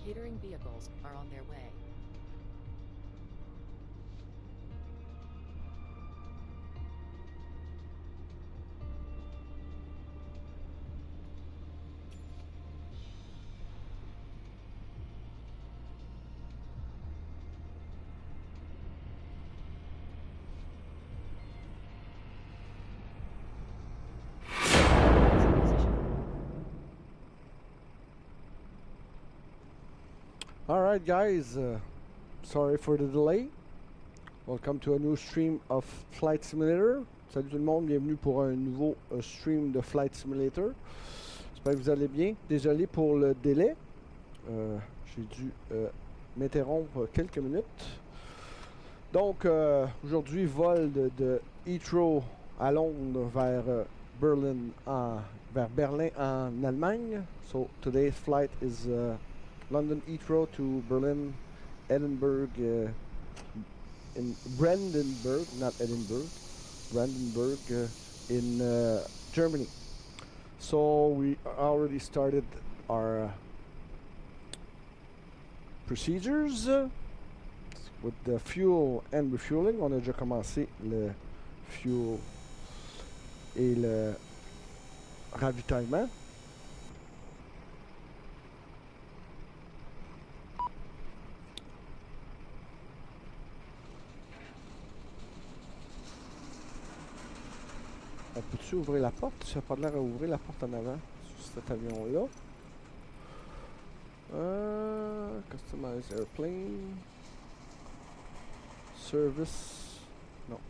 Catering vehicles are on their way. Alright guys, sorry for the delay. Welcome to a new stream of Flight Simulator. Salut tout le monde, bienvenue pour un nouveau stream de Flight Simulator. J'espère que vous allez bien. Désolé pour le délai. J'ai dû m'interrompre quelques minutes. Donc aujourd'hui, vol de Heathrow à Londres vers Berlin en Allemagne. So today's flight is London Heathrow to Berlin, Edinburgh, in Brandenburg, not Edinburgh, Brandenburg in Germany. So we already started our procedures with the fuel and refueling. On a déjà commencé le fuel et le ravitaillement. On peut-tu ouvrir la porte? Ça n'a pas l'air à ouvrir la porte en avant sur cet avion-là. Customize airplane. Service. Non.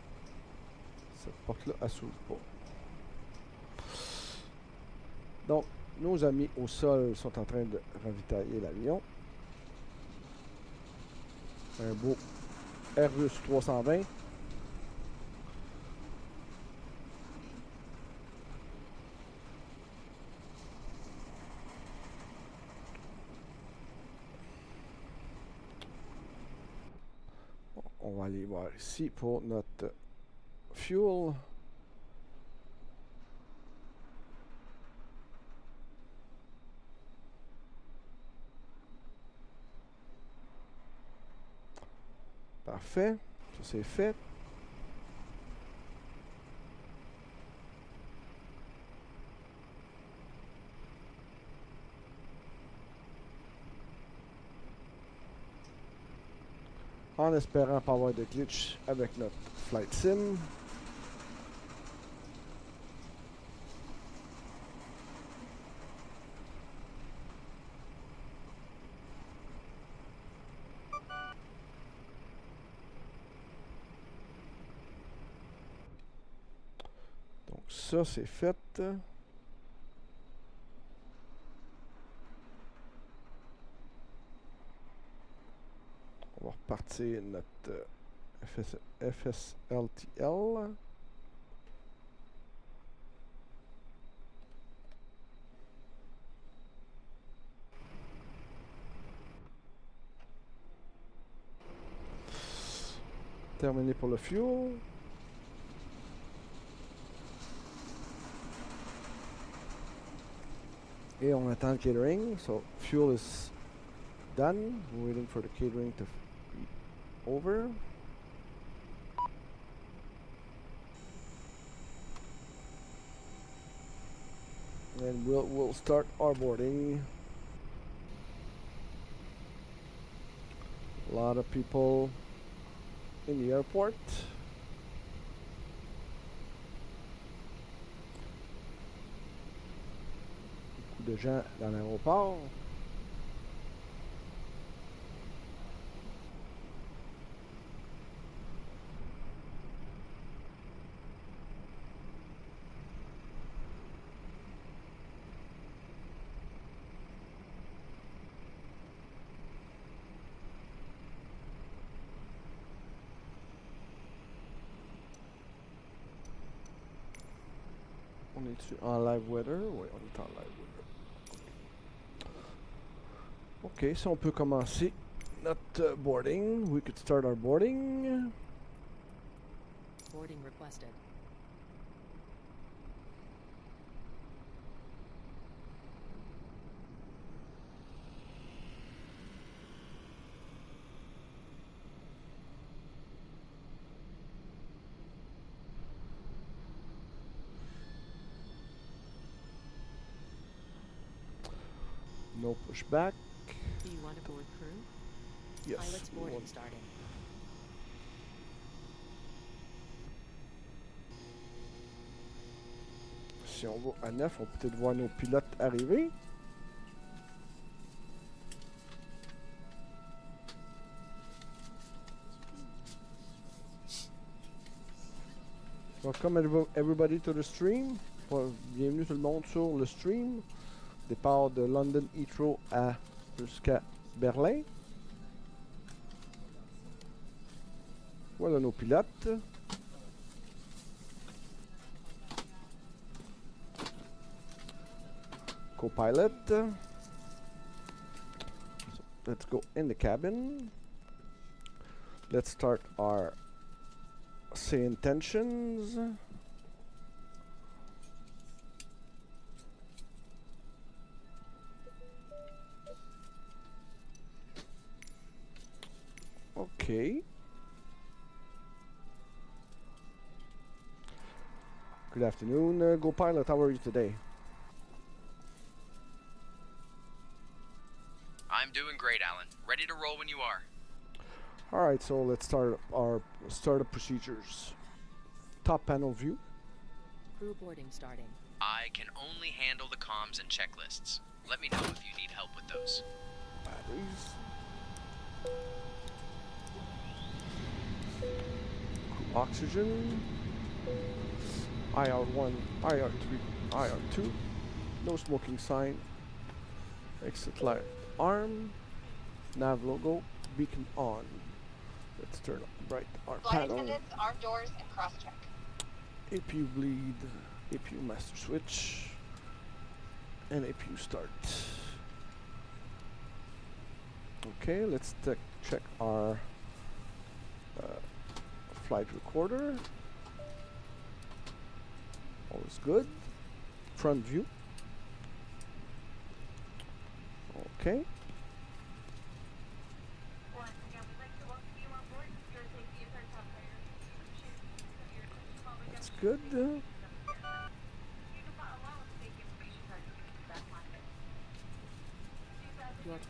Cette porte-là, elle s'ouvre pas. Donc, nos amis au sol sont en train de ravitailler l'avion. Un beau Airbus 320. On va aller voir ici pour notre fuel. Parfait, ça c'est fait. En espérant pas avoir de glitch avec notre flight sim. Donc ça c'est fait. On va repartir notre FSLTL. Terminé pour le fuel. Et on attend le catering. So fuel is done. We're waiting for the catering to be over. And we'll start our boarding. A lot of people in the airport. Beaucoup de gens dans l'aéroport. On est-tu en live weather? Oui, on est en live weather. Ok, si on peut commencer notre boarding. We could start our boarding. Boarding requested. No pushback. Do you want to board crew? Yes. Pilots we boarding want- starting. Si on va à 9, on peut peut-être voir nos pilotes arriver. Welcome everybody to the stream. Bienvenue tout le monde sur le stream. Départ de London Heathrow jusqu'à Berlin. Voilà nos pilotes. Co-pilot. So, let's go in the cabin. Let's start our say intentions. Okay. Good afternoon, Go Pilot. How are you today? I'm doing great, Alan. Ready to roll when you are. All right, so let's start our startup procedures. Top panel view. Crew boarding starting. I can only handle the comms and checklists. Let me know if you need help with those. Batteries. Crew oxygen. IR1, IR3, IR2. No smoking sign. Exit light arm. Nav logo. Beacon on. Let's turn bright our Flight panel. attendants, arm doors, and cross-check. APU bleed. APU master switch. And APU start. Okay, let's check our flight recorder. All is good. Front view. Okay. That's good. Your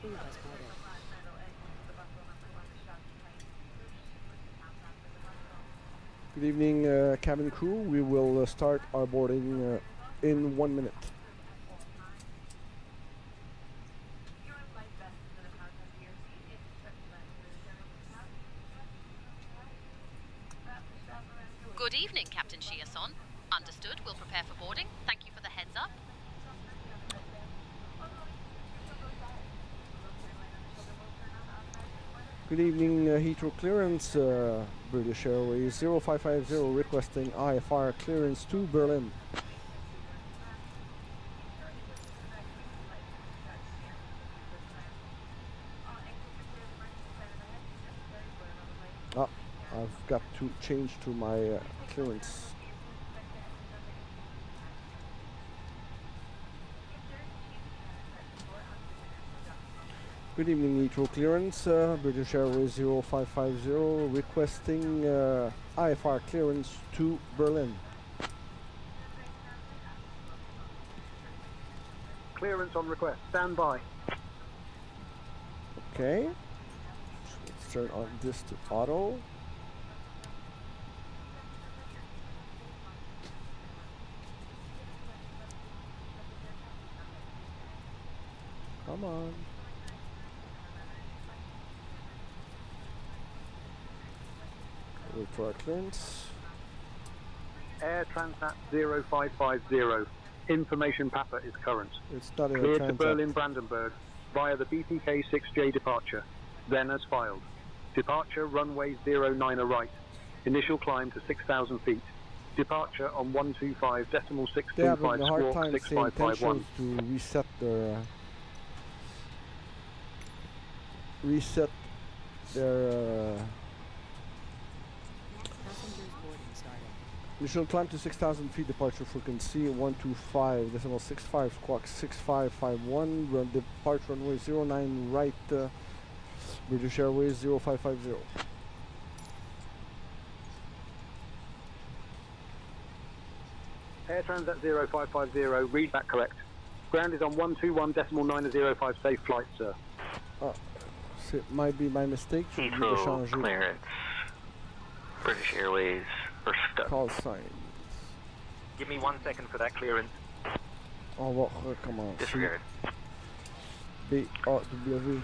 crew has boarded. Good evening, cabin crew. We will start our boarding in 1 minute. Good evening, Captain Shiason. Understood. We'll prepare for boarding. Thank you for the heads up. Good evening, Heathrow clearance, British Airways 0550 requesting IFR clearance to Berlin. Ah, I've got to change to my clearance. Good evening, Heathrow clearance, British Airways 0550 requesting IFR clearance to Berlin. Clearance on request. Stand by. Okay. So let's turn on this to auto. Come on. Wait for our clearance. Air Transat 0550. Information Papa is current. It's not a Cleared to Transat. Berlin Brandenburg via the BPK 6J departure. Then as filed. Departure runway 09 right. Initial climb to 6,000 feet. Departure on 125.625 They have a hard squawk time saying 6551. intentions to reset their Passengers boarding starting. initial climb to 6,000 feet, departure frequency 125.65 squawk 6551, departure runway 09 right, British Airways 0550. Air Transat 0550, read that correct. Ground is on 121.905 safe flight, sir. It might be my mistake. J'ai oublié de Heathrow changer clearance. British Airways are stuck. call sign. Give me 1 second for that clearance. On va recommencer. Disregard. BAW.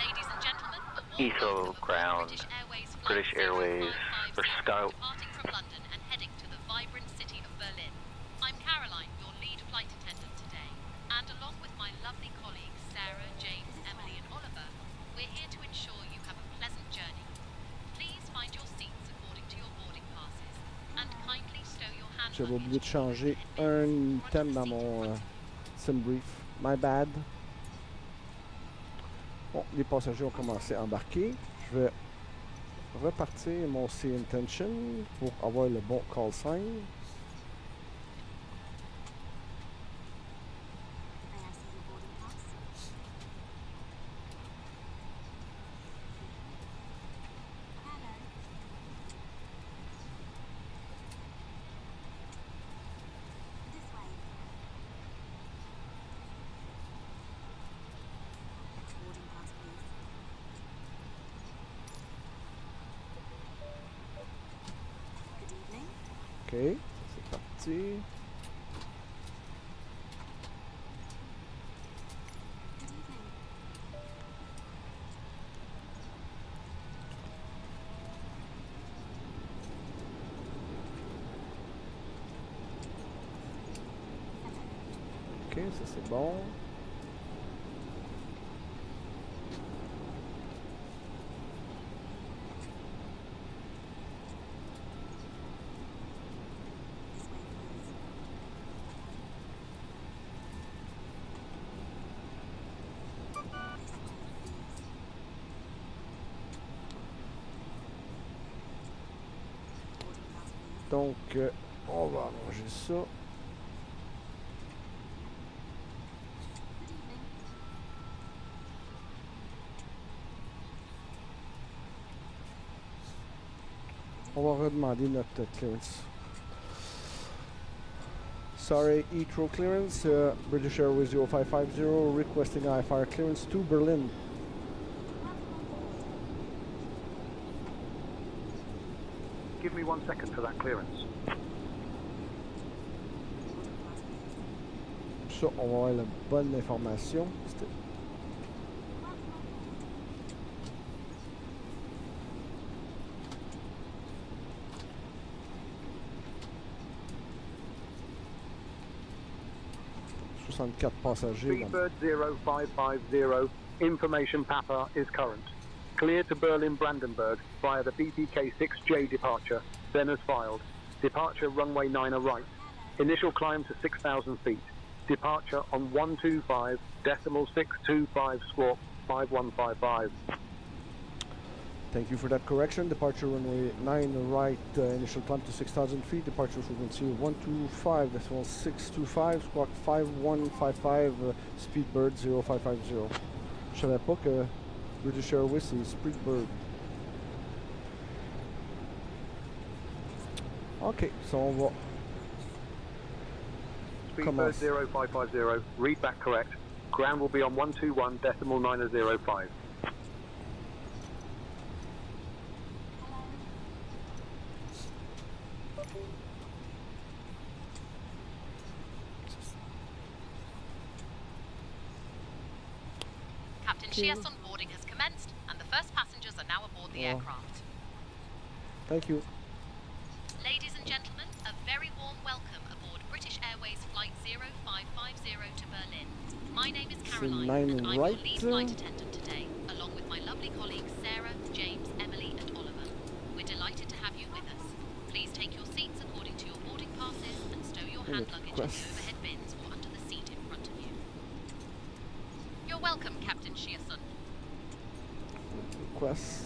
Ladies and gentlemen, a warm Heathrow welcome aboard ground. British Airways flight British Airways 0550, are stuck. departing from London and heading to the vibrant city of Berlin. I'm Caroline, your lead flight attendant today, and along with my lovely colleagues Sarah, James, Emily and Oliver, we're here to ensure you have a pleasant journey. Please find your seats according to your boarding passes, and kindly stow your hand J'avais oublié de luggage changer over the un headbins item in dans front of the mon seat in front of you. sim brief. My bad. Bon, les passagers ont commencé à embarquer. Je vais repartir mon Sea Intention pour avoir le bon call sign. Ok, ça c'est parti. Ok, ça c'est bon. Donc, on va arranger ça. On va redemander notre clearance. Sorry, Heathrow clearance, British Airways 0550, requesting IFR clearance to Berlin. Give me 1 second for that clearance. Ça, on va avoir la bonne information. C'était- $64 passagers. là. Seabird 0550, information Papa is current. Clear to Berlin Brandenburg via the BPK 6J departure, then as filed. Departure runway 9 right. Initial climb to 6,000 feet. Departure on 125.625 squawk 5155. Thank you for that correction. Departure runway 9 right, initial climb to 6,000 feet. Departure frequency 125.625, squawk 5155, Speedbird 0550. Je savais pas que British Airways c'est Speedbird. Ok, so on va Speedbird Commence. 0550, read back correct. Ground will be on 121.905. Captain Shearson boarding has commenced, and the first passengers are now aboard the Yeah. aircraft. Thank you. Ladies and gentlemen, a very warm welcome aboard British Airways Flight 0550 to Berlin. My name is Caroline, 9 and I'm right. your lead flight attendant today, along with my lovely colleagues Sarah, James, Emily and Oliver. We're delighted to have you with us. Please take your seats according to your boarding passes and stow your hand luggage in the overhead bins or under the seat in front of you. You're welcome, Captain Shearson. Request.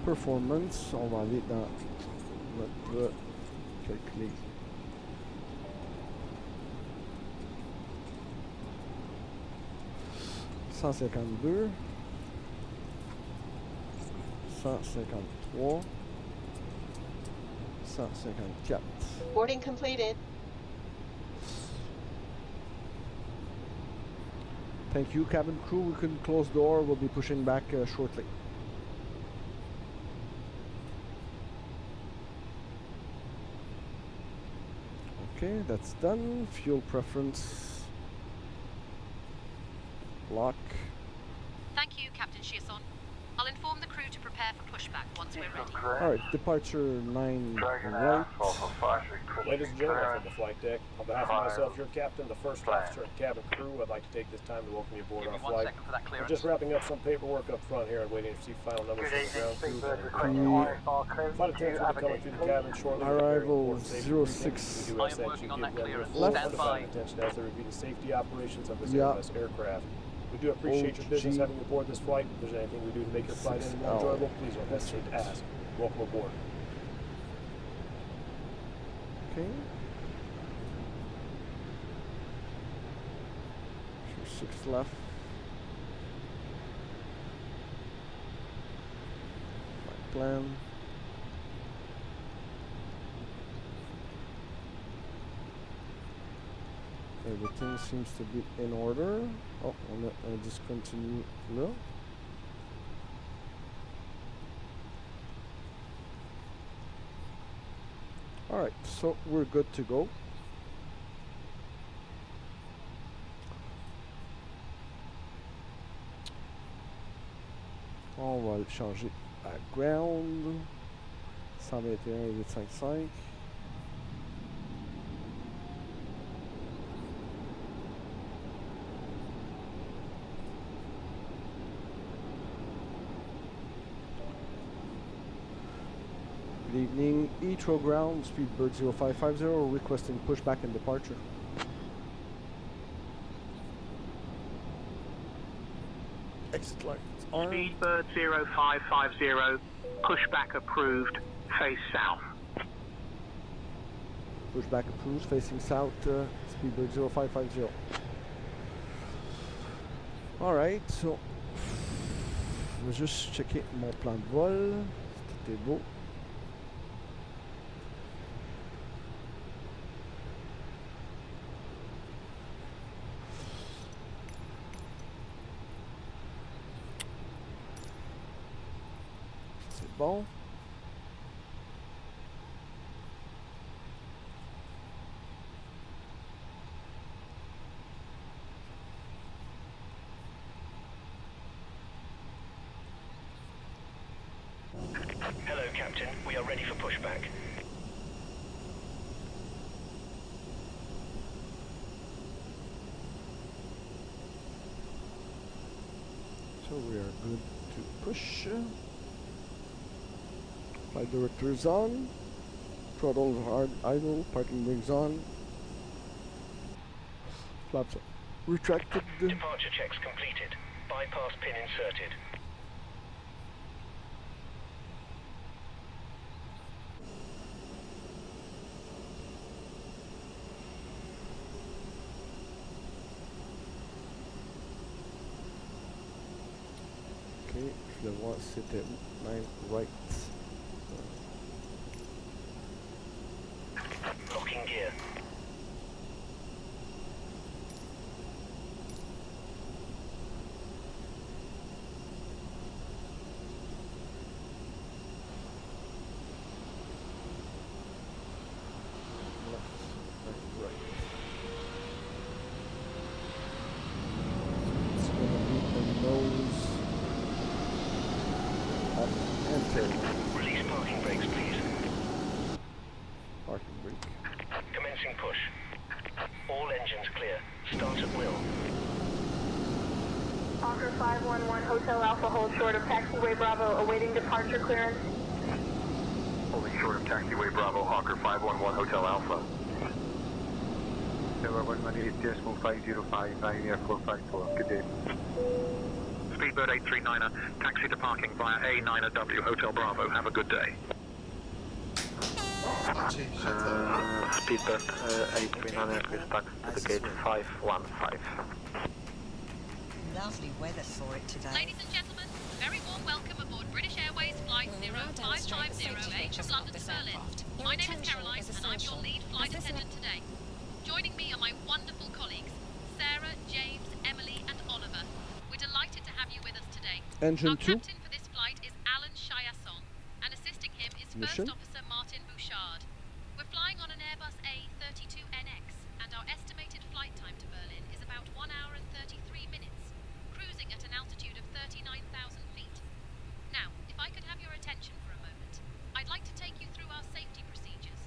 Performance. On va aller dans notre calculer. $152, $153, $154. Boarding completed. Thank you, cabin crew. We can close the door. We'll be pushing back shortly. Okay, that's done. Fuel preference. Lock. Thank you, Captain Chiasson. I'll inform the crew to prepare for pushback once we're ready. Alright, departure 9 right. Ladies and gentlemen from the flight deck, on behalf of myself, your captain, the first officer, and cabin crew, I'd like to take this time to welcome you aboard our flight. We're just wrapping up some paperwork up front here and waiting to receive final numbers from the ground crew. Flight attendants will be coming through the cabin shortly. Arrival We do 06 ask that you give them your full undivided attention as they review the safety operations of this Airbus aircraft. We do appreciate your business having you aboard this flight. If there's anything we do to make your flight any more enjoyable, please don't hesitate to ask. Welcome aboard. Okay. 6 left. My plan. Everything seems to be in order. Oh, on a discontinue là. Alright, so we're good to go. On va le changer à ground. 121,855. Good evening, Heathrow ground, Speedbird 0550, requesting pushback and departure. Exit lights on. Speedbird 0550, pushback approved, face south. Pushback approved, facing south, Speedbird 0550. Alright, so je vais juste checker mon plan de vol. Tout est beau. C'est bon. Hello, Captain. We are ready for pushback. So we are good to push. Flight director is on. Throttle hard idle. Parking brakes on. Flaps retracted. Departure checks completed. Bypass pin inserted. Ok, je vais voir si c'était 9 right. Locking gear. Right. It's gonna be a nose up enter. Release parking brakes, please. Parking brake. Commencing push. All engines clear. Start at will. Hawker 511 Hotel Alpha, hold short of taxiway Bravo, awaiting departure clearance. Holding short of taxiway Bravo, Hawker 511 Hotel Alpha. Tower 118.505, Air 454. Good day. Speedbird 839er, taxi to parking via A9W Hotel Bravo. Have a good day. Speedbird 839, please taxi to the gate 515. Lovely weather for it today. Ladies and gentlemen, very warm welcome aboard British Airways Flight 0550H from London to Berlin. My name is Caroline and I'm your lead flight attendant today. Joining me are my wonderful colleagues, Sarah, James, Emily and Oliver. Engine Our 2. captain for this flight is Alan Chiasson, and assisting him is Mission. First Officer Martin Bouchard. We're flying on an Airbus A32NX, and our estimated flight time to Berlin is about 1 hour and 33 minutes, cruising at an altitude of 39,000 feet. Now, if I could have your attention for a moment, I'd like to take you through our safety procedures.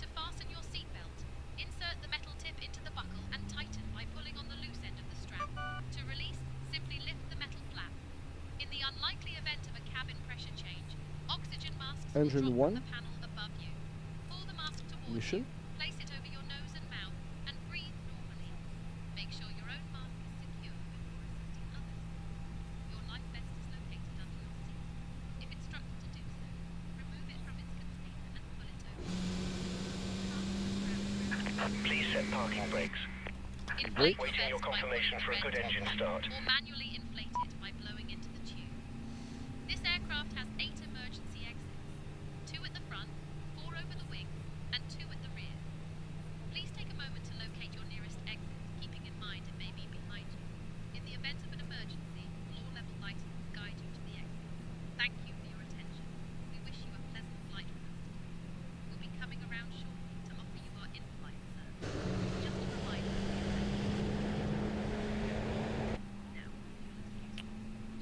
To fasten your seatbelt, insert the metal tip into the buckle and tighten by pulling on the loose end of the strap. To release, simply lift the metal flap. In the unlikely event of a cabin pressure change, oxygen masks will Engine drop 1. from the panel above you. Pull the mask towards Mission. you, place it over your nose and mouth, and breathe normally. Make sure your own mask is secure before assisting others. Your life vest is located under your seat. If instructed to do so, remove it from its container and pull it over. Please set parking brakes. Inflate the Waiting your vest by confirmation for a pulling good the red engine top start. Or manually inflate it by blowing into the tube. This aircraft has 8 emergency exits. 2 at the front, 4 over the wing, and 2 at the rear. Please take a moment to locate your nearest exit, keeping in mind it may be behind you. In the event of an emergency, floor level lighting will guide you to the exit. Thank you for your attention. We wish you a pleasant flight with us. We'll be coming around shortly to offer you our in-flight service. Just a reminder.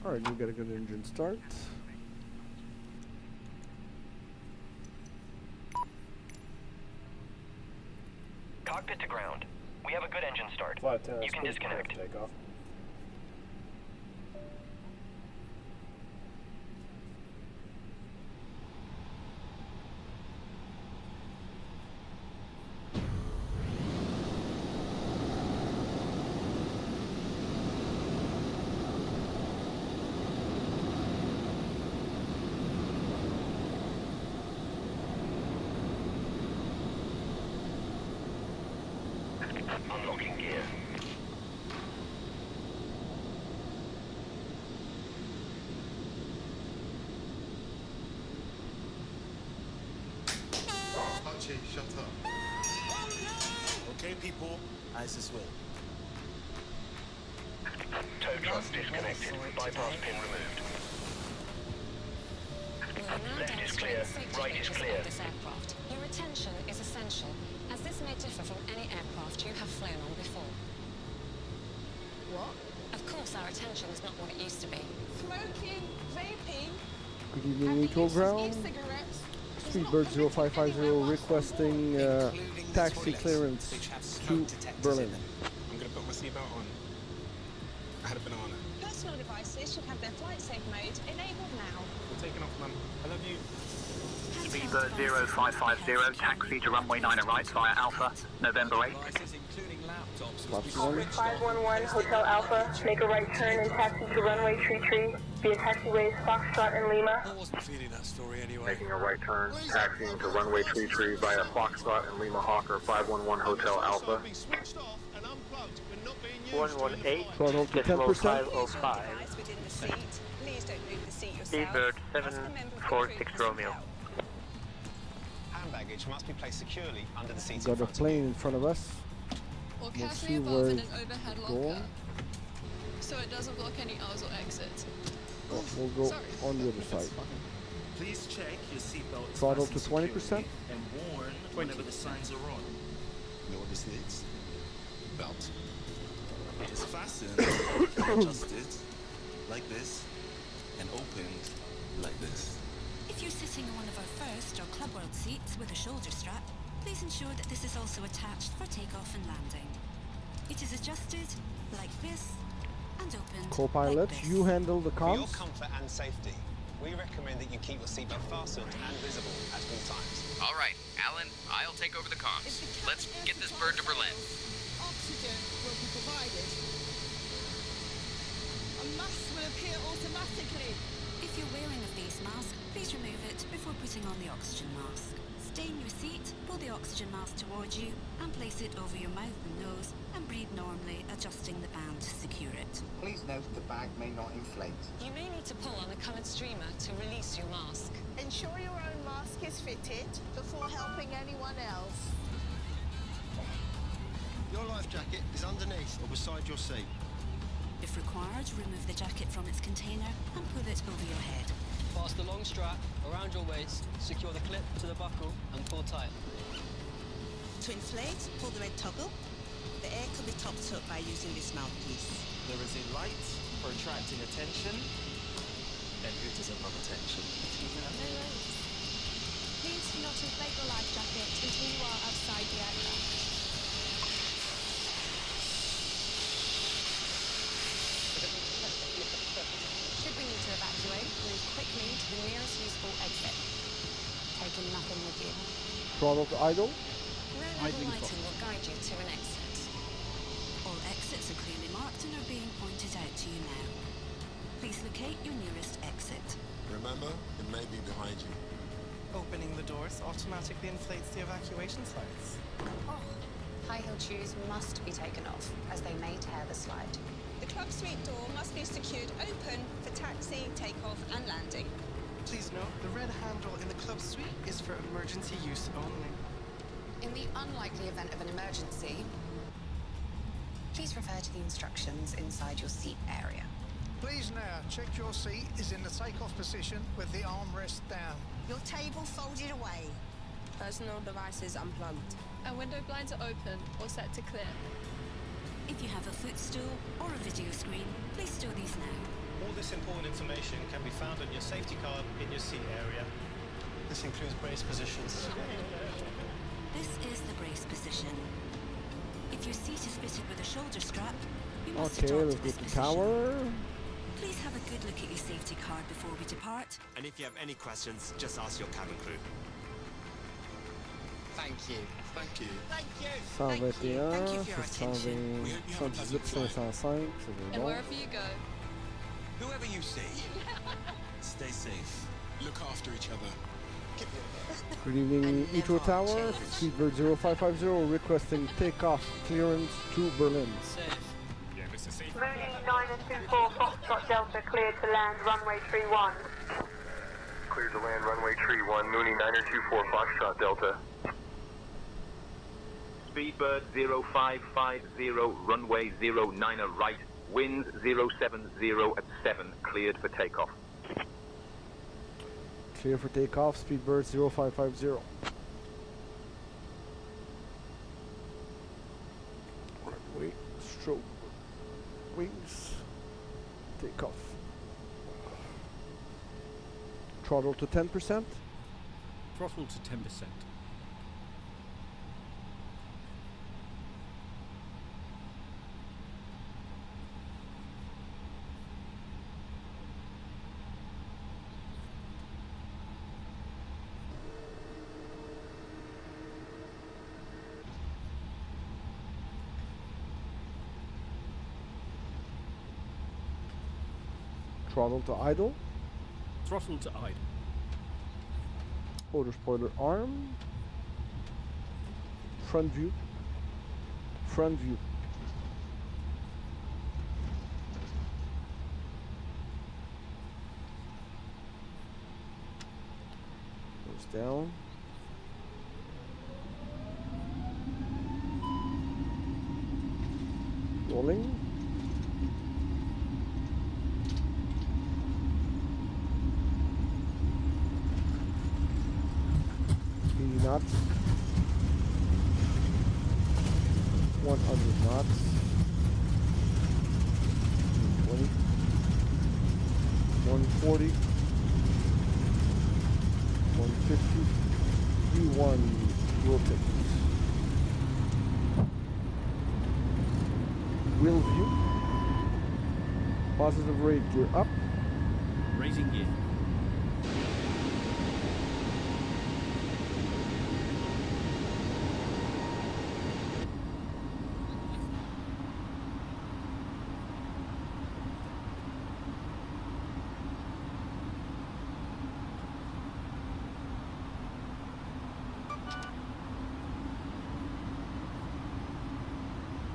Alright, we got a good engine start. Cockpit to ground. We have a good engine start. Flight attendant, You can please disconnect. prepare for takeoff. Unlocking gear. Archie, shut up. Okay, people, as this will. Tow truck disconnected. Bypass pin removed. Left is clear. Right is clear. This aircraft. Your attention is essential, as this may differ from any aircraft you have flown on before. What? Of course, our attention is not what it used to be. Smoking, vaping, Good evening, neutral ground. e-cigarettes. Speedbird 0550 requesting taxi clearance to Berlin. I'm gonna put my seatbelt on. I had a banana. Personal devices should have their flight safe mode enabled now. We're taking off, man. I love you. Speedbird 0550, taxi to runway 9 right via Alpha, November 8. 511 Hotel Alpha, make a right turn and taxi to runway 33 via taxiways Foxtrot and Lima. I wasn't feeling that story anyway. Making a right turn, taxiing to runway 33 via Foxtrot and Lima Hawker 511 Hotel Alpha. 118, Throttle to decimal 10%. 505. Within the seat. Please don't move the seat yourself. Speedbird 746 Romeo. Hand baggage must be placed securely under the seat. Got a plane in front of us. Or We'll carefully see above where in an it's overhead going. locker, so it doesn't block any R's or exits. We'll go Sorry. on the other side. Please check your seatbelt is Throttle to fastened 20%. securely and warn whenever the signs are on. You know what this needs? Belt. It is fastened, adjusted like this, and opened like this. If you're sitting in one of our first or Club World seats with a shoulder strap, please ensure that this is also attached for takeoff and landing. It is adjusted like this and opened Co-pilot, like this. you handle the For your comms. comfort and safety, we recommend that you keep your seatbelt fastened and visible at all times. All right, Alan, I'll take over the comms. Let's get this bird to Berlin. Oxygen will be provided. A mask will appear automatically. If you're wearing a face mask, please remove it before putting on the oxygen mask. Stay in your seat, pull the oxygen mask towards you, and place it over your mouth and nose, and breathe normally, adjusting the band to secure it. Please note the bag may not inflate. You may need to pull on a coloured streamer to release your mask. Ensure your own mask is fitted before helping anyone else. Your life jacket is underneath or beside your seat. If required, remove the jacket from its container and pull it over your head. Pass the long strap around your waist, secure the clip to the buckle and pull tight. To inflate, pull the red toggle. The air can be topped up by using this mouthpiece. There is a light for attracting attention, and who doesn't love attention? Please do not inflate your life jacket until you are outside the aircraft. Should we need to evacuate, move quickly to the nearest useful exit. Taking nothing with you. Throttle to idle. Low-level lighting will guide you to an exit. All exits are clearly marked and are being pointed out to you now. Please locate your nearest exit. Remember, it may be behind you. Opening the doors automatically inflates the evacuation slides. Oh, high-heel shoes must be taken off, as they may tear the slide. The club suite door must be secured open for taxi, takeoff and landing. Please note, the red handle in the club suite is for emergency use only. In the unlikely event of an emergency, please refer to the instructions inside your seat area. Please now check your seat is in the takeoff position with the armrest down. Your table folded away. Personal devices unplugged. And window blinds are open or set to clear. If you have a footstool or a video screen, please store these now. All this important information can be found on your safety card in your seat area. This includes brace positions. This is the brace position. If your seat is fitted with a shoulder strap, you must Okay, adopt let's go this to position. tower. Please have a good look at your safety card before we depart. And if you have any questions, just ask your cabin crew. Thank you. Thank you. Thank you. 121, Thank you for your 620, 118, 505, c'est And bon. wherever you go. Whoever you see, Stay safe. look after each other. Good evening, Heathrow Tower. Speedbird 0550 requesting takeoff clearance to Berlin. Yeah, Mr. Safe. Mooney 924 Foxtrot Delta cleared to land runway 31. Cleared to land runway 31, Mooney 924 Foxtrot Delta. Speedbird 0550, runway 09 right, winds 070 at 7, cleared for takeoff. Clear for takeoff, Speedbird 0550. Runway, stroke, wings, takeoff. Throttle to 10%. Throttle to 10%. Throttle to idle. Throttle to idle. Order spoiler arm. Front view. Front view. Goes down. Rolling. Knots. 100 knots. 20. 140. 150. V1 rotate. Wheel view. Positive rate gear up. Raising gear.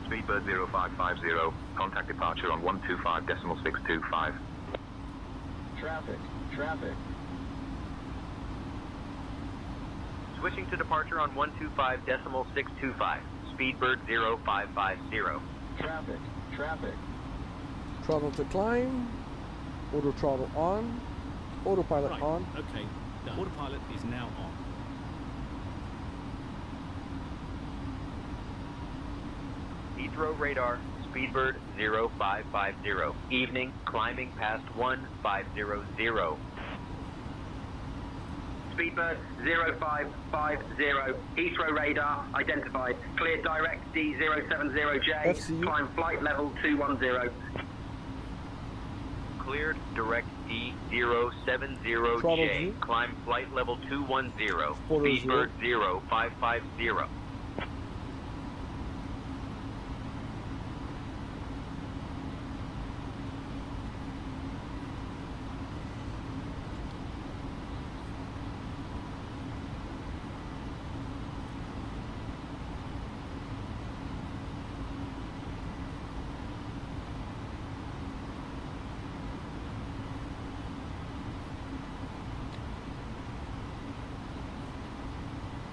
Speedbird 0550, contact departure on 125.625. Traffic. Switching to departure on 125.625. Speedbird 0550. Traffic. Throttle to climb. Auto throttle on. Autopilot Right, on. okay. The autopilot is now on. Heathrow radar, Speedbird 0550. Evening, climbing past 1500. Speedbird 0550. Heathrow radar identified. Clear direct D070J. FCU. Climb flight level 210. Cleared direct Throttle D070J. G. Climb flight level 210. Spoiler Speedbird 0550.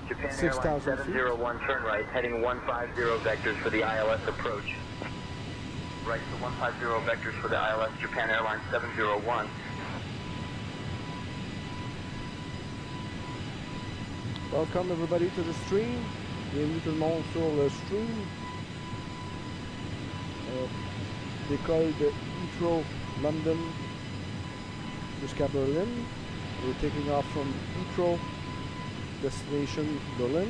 Japan 6,000 Airlines feet. 701, turn right, heading 150 vectors for the ILS approach. Right to 150 vectors for the ILS, Japan Airlines 701. Welcome everybody to the stream. Bienvenue tout le monde sur le stream. Décolle de Heathrow, London jusqu'à Berlin. We're taking off from Heathrow, destination Berlin.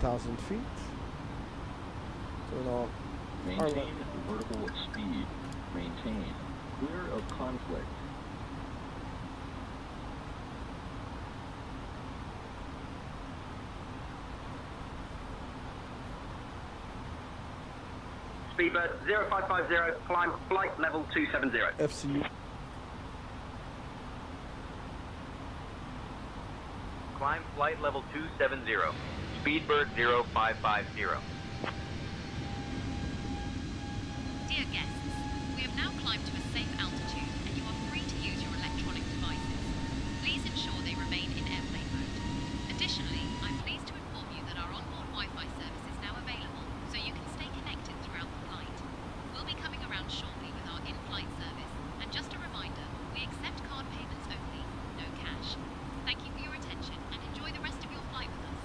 Thousand feet. Turn off. Maintain vertical speed. Maintain. Clear of conflict. Speedbird 0550. Climb flight level 270. FCU. Climb flight level 270. Speedbird 0550. Dear guests, we have now climbed to a safe altitude and you are free to use your electronic devices. Please ensure they remain in airplane mode. Additionally, I'm pleased to inform you that our onboard Wi-Fi service is now available so you can stay connected throughout the flight. We'll be coming around shortly with our in-flight service, and just a reminder, we accept card payments only, no cash. Thank you for your attention and enjoy the rest of your flight with us.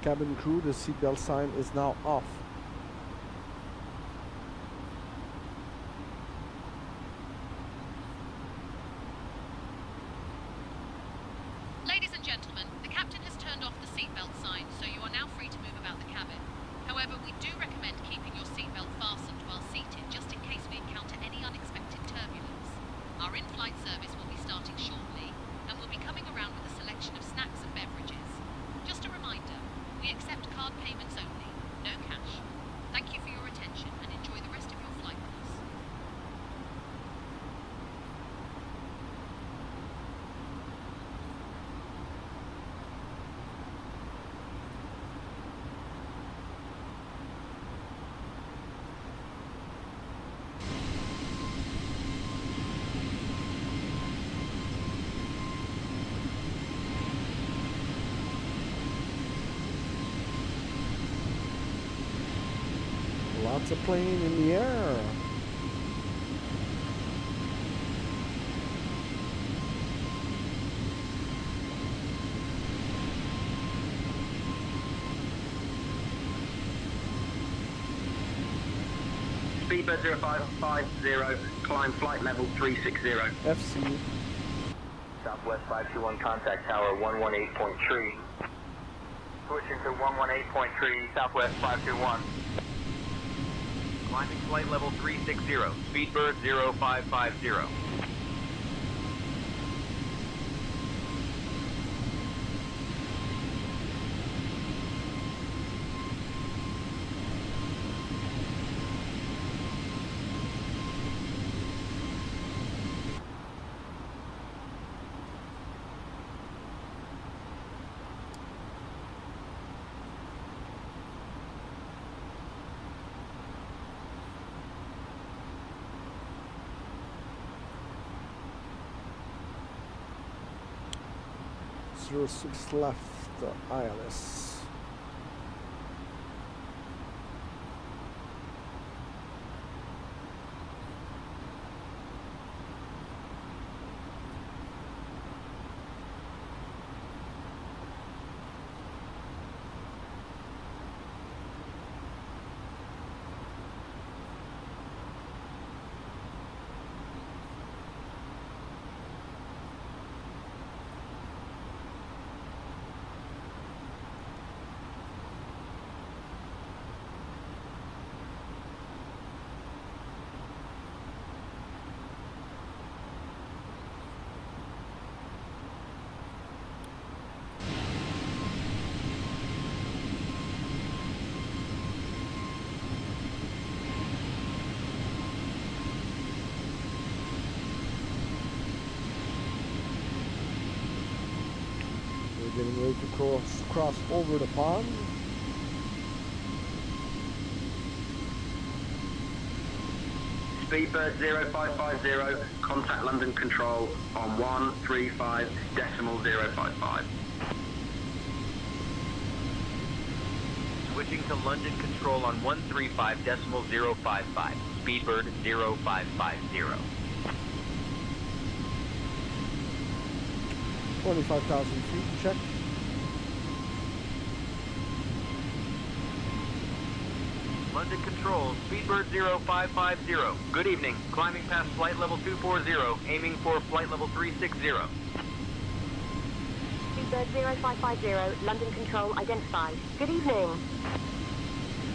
Cabin crew, the seatbelt sign is now off. Ladies and gentlemen, the captain has turned off the seatbelt sign, so you are now free to move about the cabin. However, we do recommend keeping your seatbelt fastened while seated, just in case we encounter any unexpected turbulence. Our in-flight service will be starting shortly, and we'll be coming around with a selection of snacks and beverages. Just a reminder, we accept card payments only, no cash. Thank you for your attention and enjoy the rest of your flight with us. Lots of plane in the air. Speedbird 0550, climb flight level 360. FC. Southwest 521, contact tower 118.3. Switching to 118.3, Southwest 521. Climbing flight level 360, Speedbird 0550. Zero 06 left, ILS. Getting ready to cross over the pond. Speedbird 0550, contact London Control on 135.055. Switching to London Control on 135.055, Speedbird 0550. 25,000 feet, check. London Control, Speedbird 0550. Good evening. Climbing past flight level 240, aiming for flight level 360. Speedbird 0550, London Control identified. Good evening.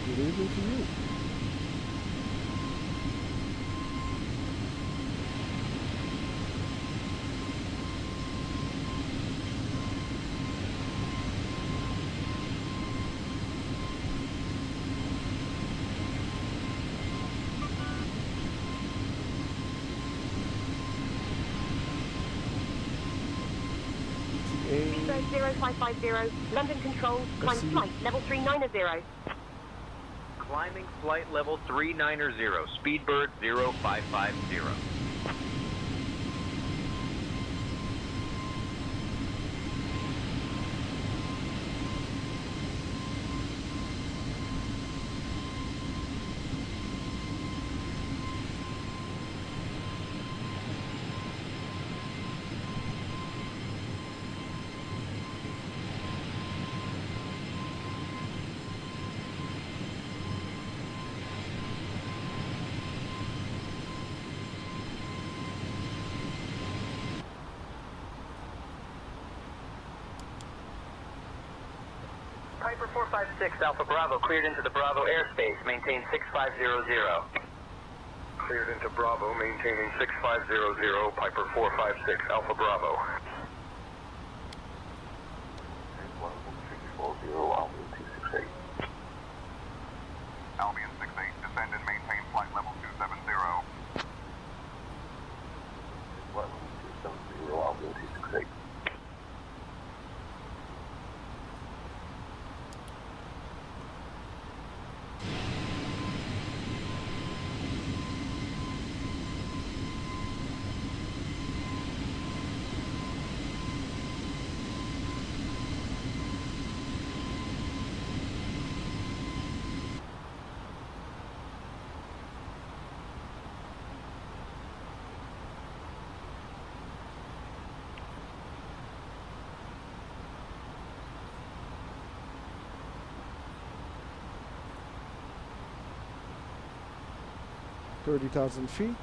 Good evening to you. Speedbird 0550, London Control, climb flight level 390. Climbing flight level 390, Speedbird 0550. Piper 456, Alpha Bravo, cleared into the Bravo airspace, maintain 6500. Cleared into Bravo, maintaining 6500, Piper 456, Alpha Bravo. 268. Albion 68, descend and maintain flight level 270. Flight level 270, Albion 268. 30,000 feet.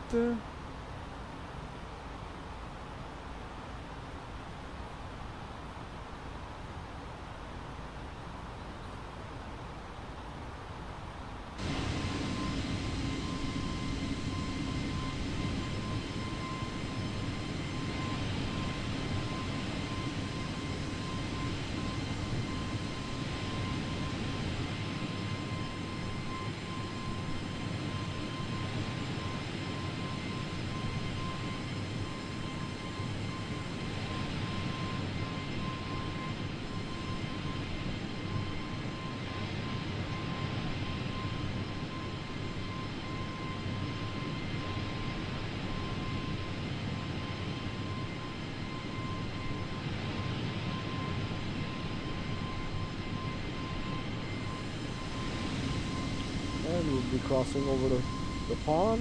And we'll be crossing over the pond.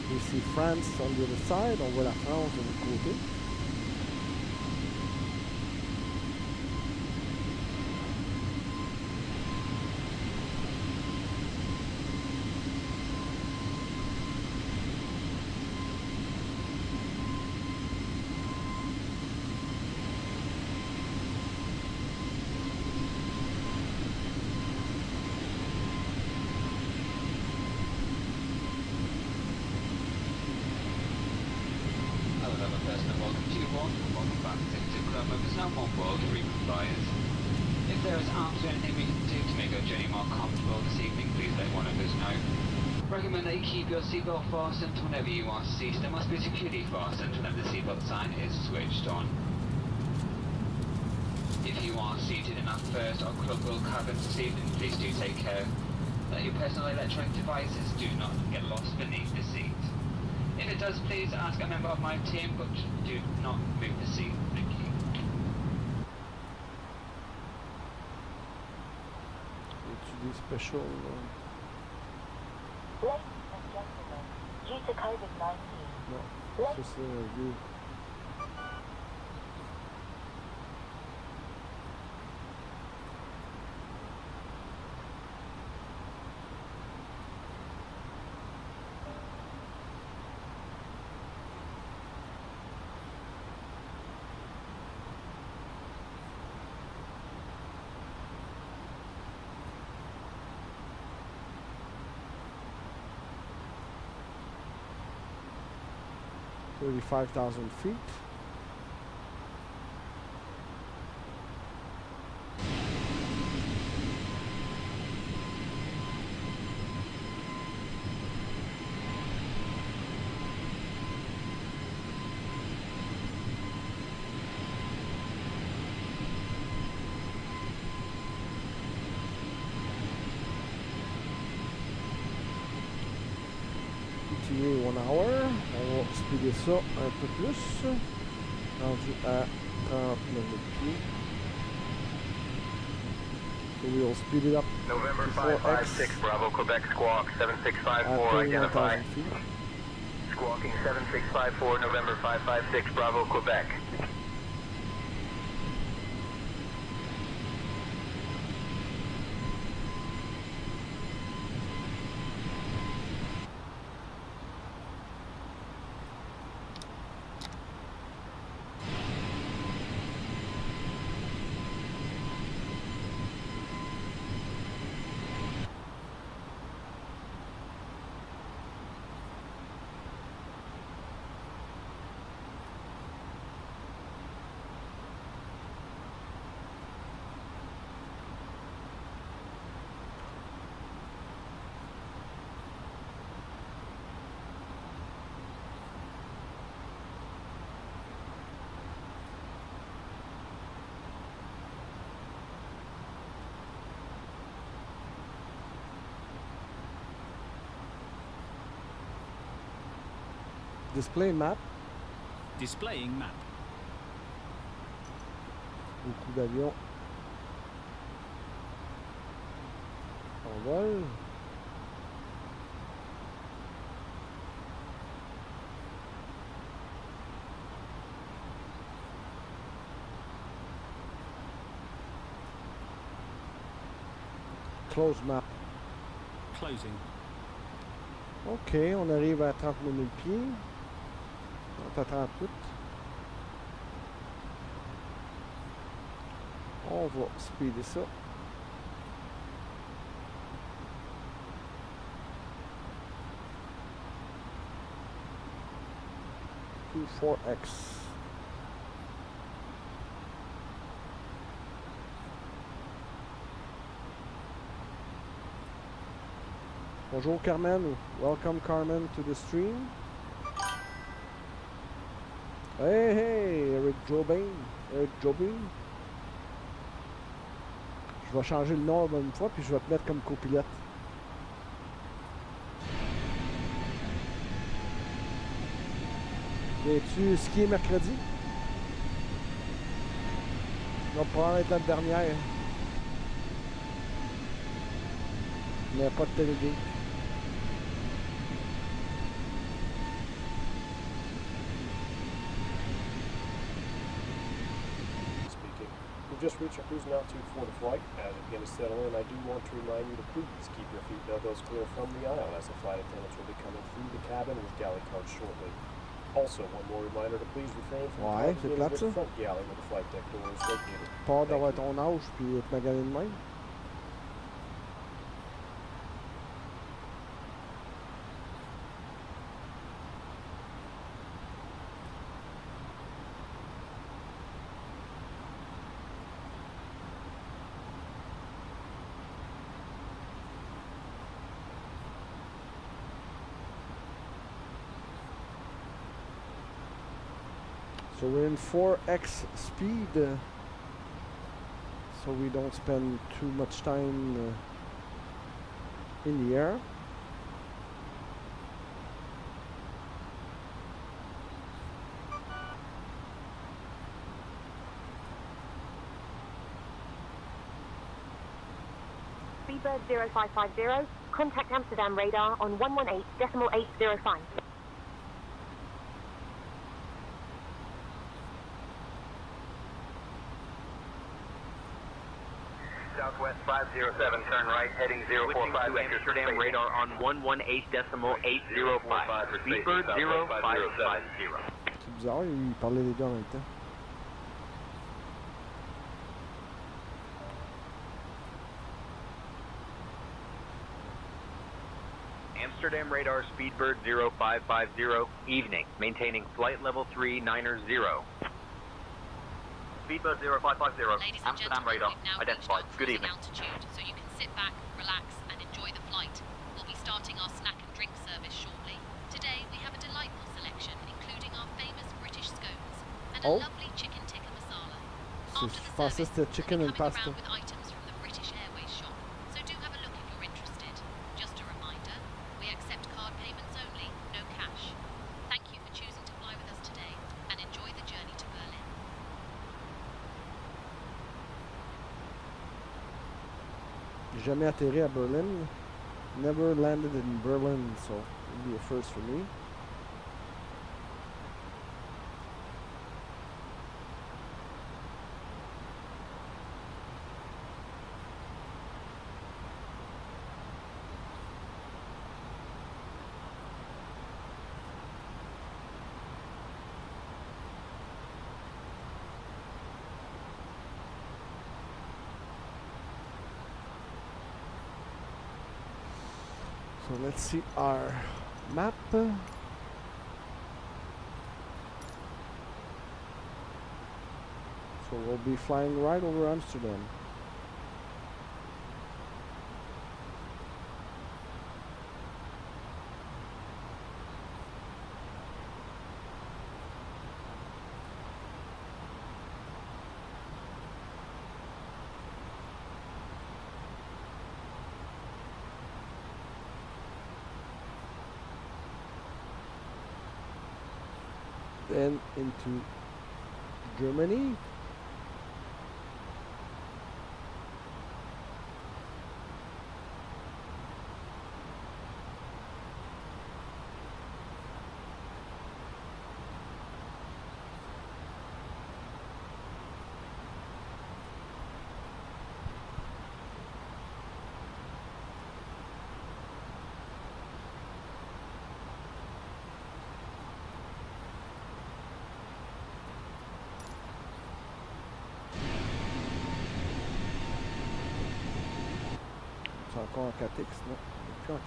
We see France on the other side. On voit la France de l'autre côté. Recommend that you keep your seatbelt fastened whenever you are seated. There must be securely fastened whenever the seatbelt sign is switched on. If you are seated in our first or club world cabin this evening, please do take care that your personal electronic devices do not get lost beneath the seat. If it does, please ask a member of my team, but do not move the seat. Thank you. It's special. Ladies and gentlemen, due to COVID-19, no, it's just a view. $35,000 feet. ETA 1 hour, on va speeder ça un peu plus, rendu à 39 000 pieds. So we'll speed it up. November 556 Bravo Quebec Squawk 7654 identify. Squawking 7654 November 556 Bravo Quebec. Display map. Displaying map. Beaucoup d'avions en vol. Close map. closing. OK, on arrive à 30 000 pieds. On est à 38. On va speeder ça. To 4X. Bonjour Carmen. Welcome Carmen to the stream. Hey, hey, Eric Jobin. Je vais changer le nom une fois, puis je vais te mettre comme copilote. Viens-tu skier mercredi? On va probablement être la dernière. Mais pas de tailgate. Just reached our cruising altitude for the flight. As it begins to settle in, I do want to remind you to please keep your feet and elbows clear from the aisle as the flight attendants will be coming through the cabin with galley cards shortly. Also, one more reminder to please refrain from c'est plate, the ça. front galley with the flight deck doors located. Pas d'avoir ton âge puis te maganer de même. So we're in 4x speed, so we don't spend too much time in the air. Speedbird 0550, contact Amsterdam radar on 118.805. Southwest 507, turn right, heading 045 Amsterdam, radar on 118.805. Speedbird 0550. C'est bizarre, il parlait les deux en même temps. Amsterdam radar, Speedbird 0550, evening, maintaining flight level 390. Speedbird 0550, Amsterdam radar, identified. Good evening. Altitude, so you can sit back, relax, and enjoy the flight. We'll be starting our snack and drink service shortly. Today we have a delightful selection, including our famous British scones and a lovely chicken tikka masala. After the service, chicken we'll and be coming pasta. around with items from the British Airways shop, so do have a look if you're interested. Just a reminder, we accept card payments only, no cash. Thank you for choosing to fly with us today, and enjoy the journey to Berlin. Jamais atterri à Berlin. Never landed in Berlin, so it'll be a first for me. So let's see our map. So we'll be flying right over Amsterdam. Then into Germany. C'est encore en 4X, non? Plus en 4X.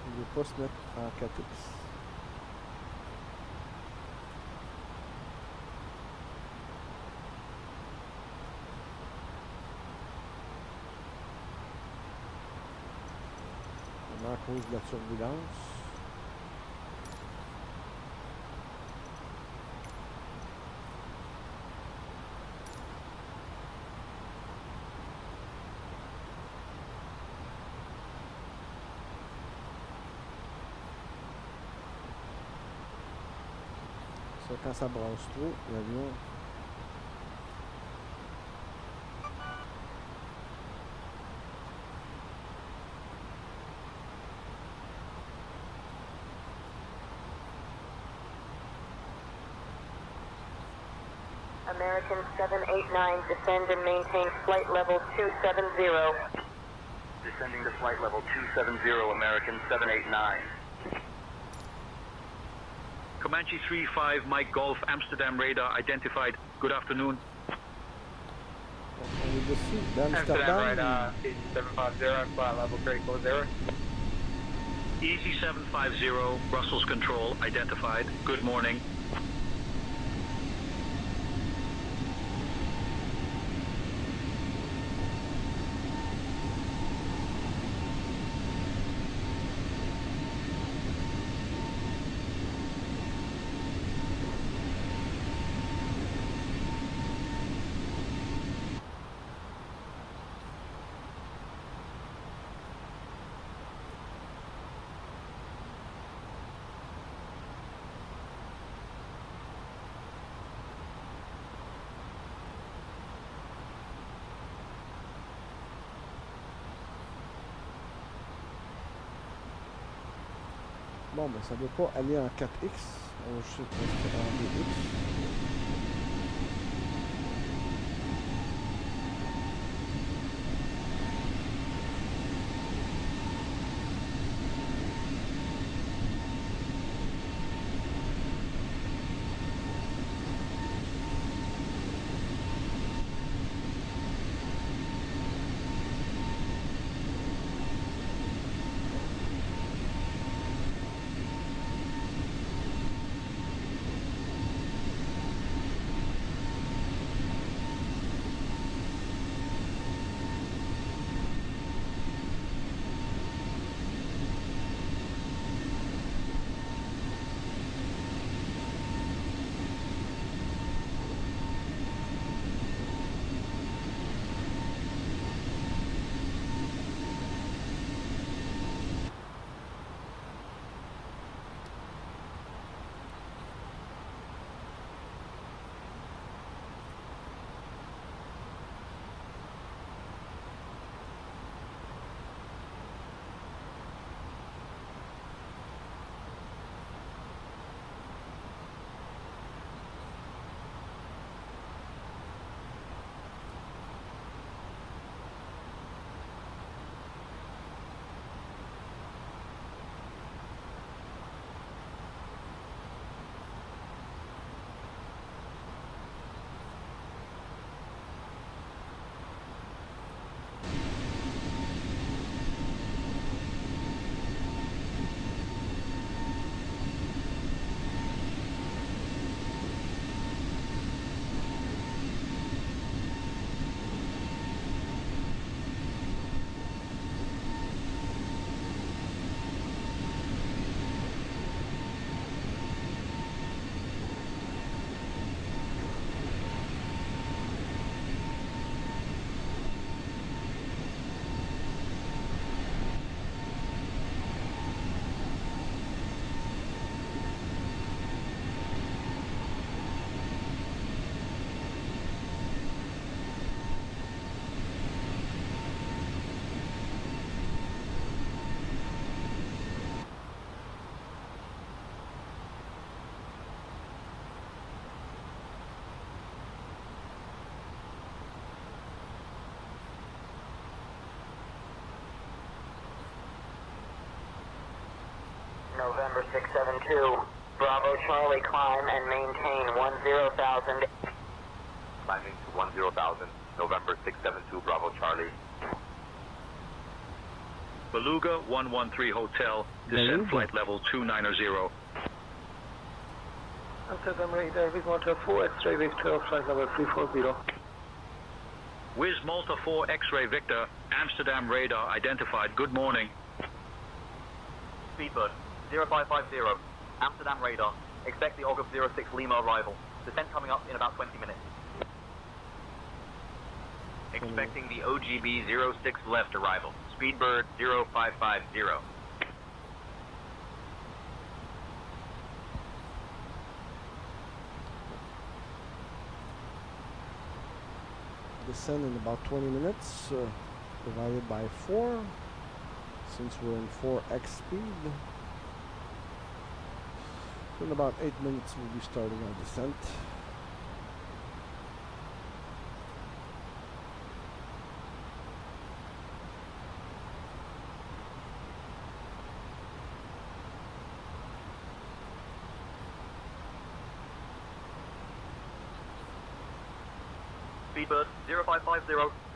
Il ne veut pas se mettre en 4X. À cause de la turbulence. Ça, quand ça brasse trop, l'avion. American 789, descend and maintain flight level 270. Descending to flight level 270, American 789. Comanche 35, Mike Golf, Amsterdam radar identified. Good afternoon. On est dessus d'Amsterdam. Amsterdam radar, Easy 750, flight level 340. Easy 750, Brussels control identified. Good morning. Bon, ben ça ne veut pas aller en 4X. On va juste rester en 2X. November 672. Bravo Charlie, climb and maintain 10,000. Climbing to 10,000. November 672, Bravo Charlie. Beluga 113 Hotel, descend flight level 290. Amsterdam radar, Big Motor 4 X-ray Victor, flight level 340. Wiz Malta 4 X-ray Victor, Amsterdam radar identified. Good morning. Speedbird 0550, Amsterdam radar. Expect the August 06 Lima arrival. Descent coming up in about 20 minutes. Expecting the OGB 06 left arrival. Speedbird 0550. Descend in about 20 minutes, divided by 4, since we're in 4x speed. In about 8 minutes we'll be starting our descent. Speedbird 0550.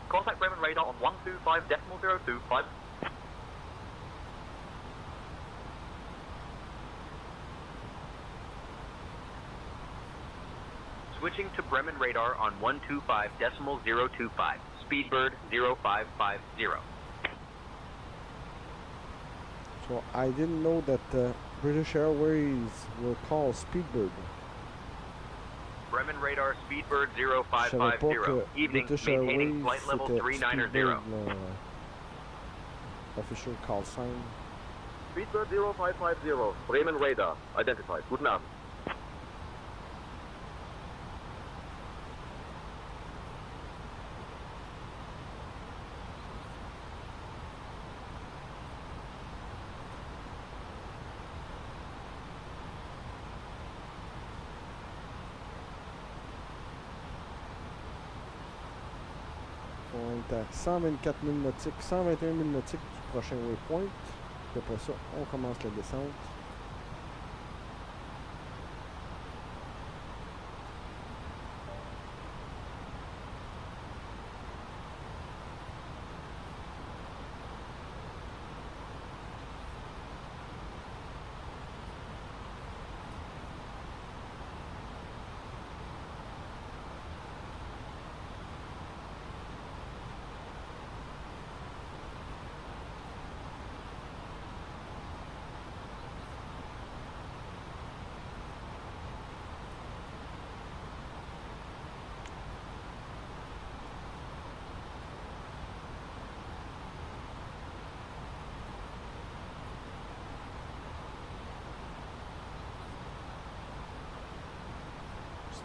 Contact Bremen radar on 125.025. Switching to Bremen radar on 125.025. Speedbird 0550. So I didn't know that British Airways were called Speedbird. Bremen radar Speedbird 0550. Evening, British maintaining Airways, flight level c'était 390. Speedbird, official call sign. Speedbird 0550, Bremen radar identified. Guten Abend. On est à 124 000 nautiques, 121 000 nautiques du prochain waypoint. Puis après ça, on commence la descente.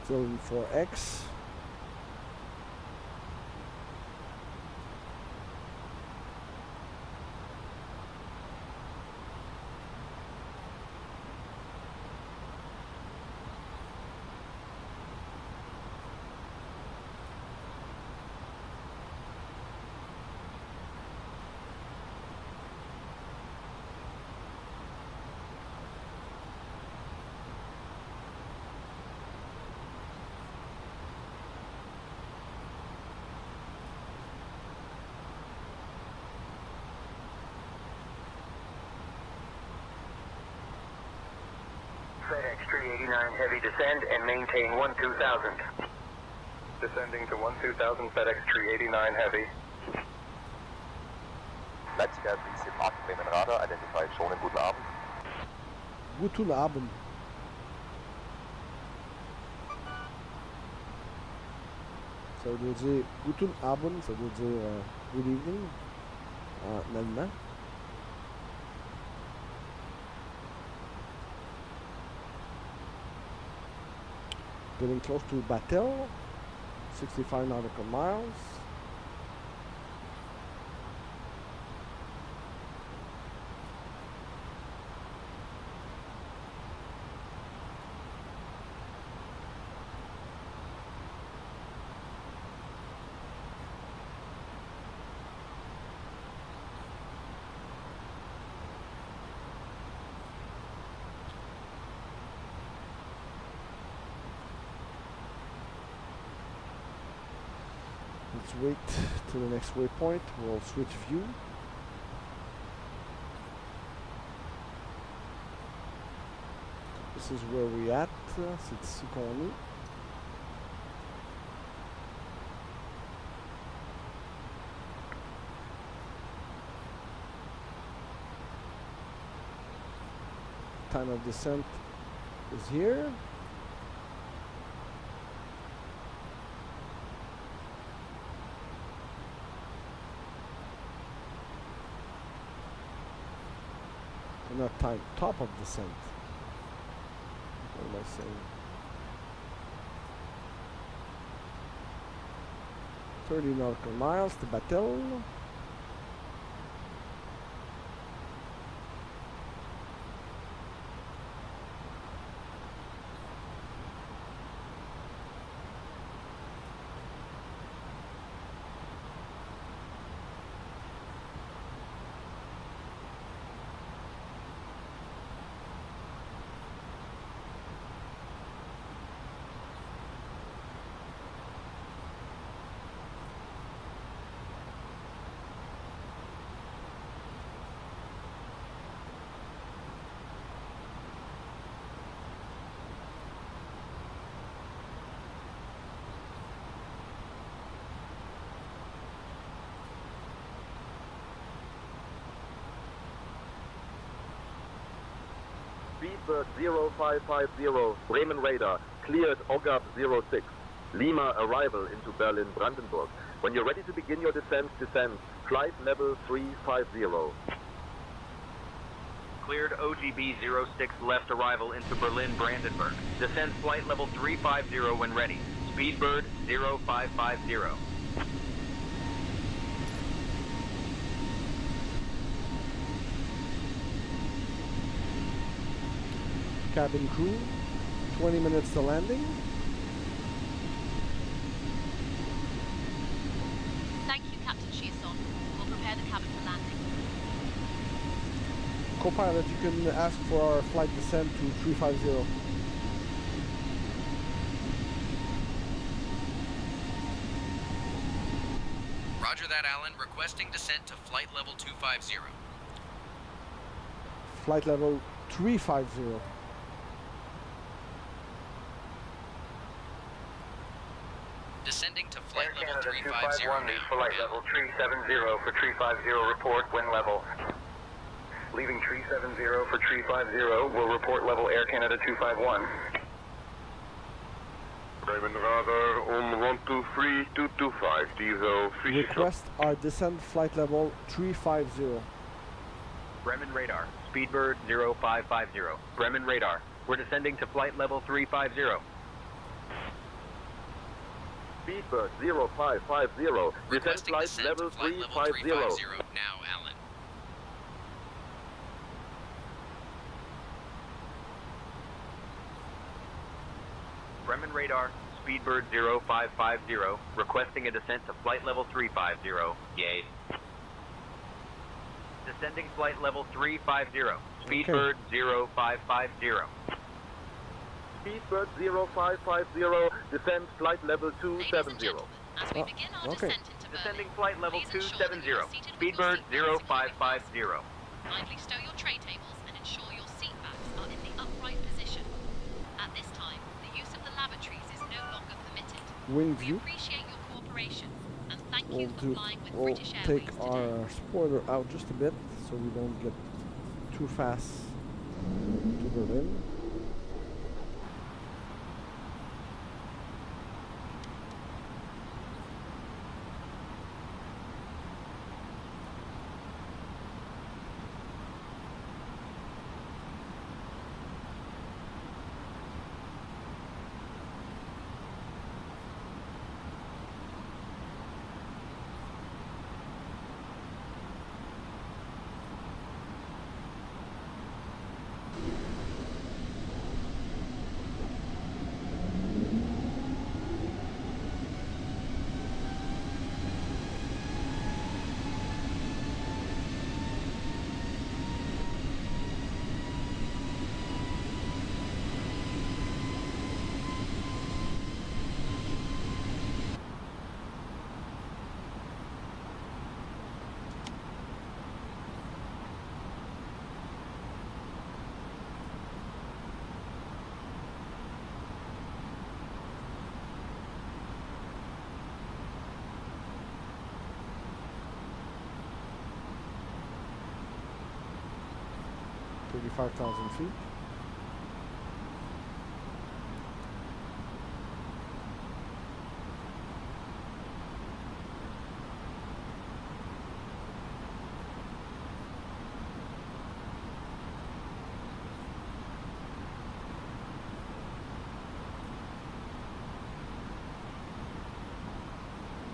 Still in 4X. FedEx 389 heavy descend and maintain 12,000. Descending to 12,000, FedEx 389 heavy. Leipziger BC Park Bremen radar identified. Schonen, guten Abend. Guten Abend. Ça veut dire Guten Abend, ça veut dire good evening en allemand. Getting close to Batel, 65 nautical miles. Let's wait to the next waypoint. We'll switch view. This is where we at. C'est ici qu'on est. Time of descent is here. Not time, top of descent. What am I saying? 30 nautical miles to Batel. Speedbird 0550, Bremen radar, cleared OGAP 06. Lima arrival into Berlin Brandenburg. When you're ready to begin your descent, descend. Flight level 350. Cleared OGB 06 left arrival into Berlin Brandenburg. Descend flight level 350 when ready. Speedbird 0550. Cabin crew, 20 minutes to landing. Thank you, Captain Chiasson. We'll prepare the cabin for landing. Co-pilot, you can ask for our flight descent to 350. Roger that, Alan. Requesting descent to flight level 250. Flight level 350. Descending to flight level Canada 350 251 now. flight level 370 for 350 report wind level. Leaving 370 for 350 will report level Air Canada 251. Bremen radar on 123-225, diesel fish. Request our descent flight level 350. Bremen radar, Speedbird 0550. Bremen radar, we're descending to flight level 350. Speedbird 0550, descent flight level 350. Now, Alan. Bremen radar, Speedbird 0550, requesting a descent to flight level 350. Yay. Descending flight level 350. Speedbird 0550. Speedbird 0550, descend flight level 270. As we begin our okay. descent into Berlin, Descending flight level please ensure that 270. you are seated with your Speedbird seat belts 0550. Kindly stow your tray tables and ensure your seat backs are in the upright position. At this time, the use of the lavatories is no longer permitted. Wing We view. appreciate your cooperation and thank We'll you for flying with we'll British take Airways today. our spoiler out just a bit so we don't get too fast to Berlin. 35,000 feet.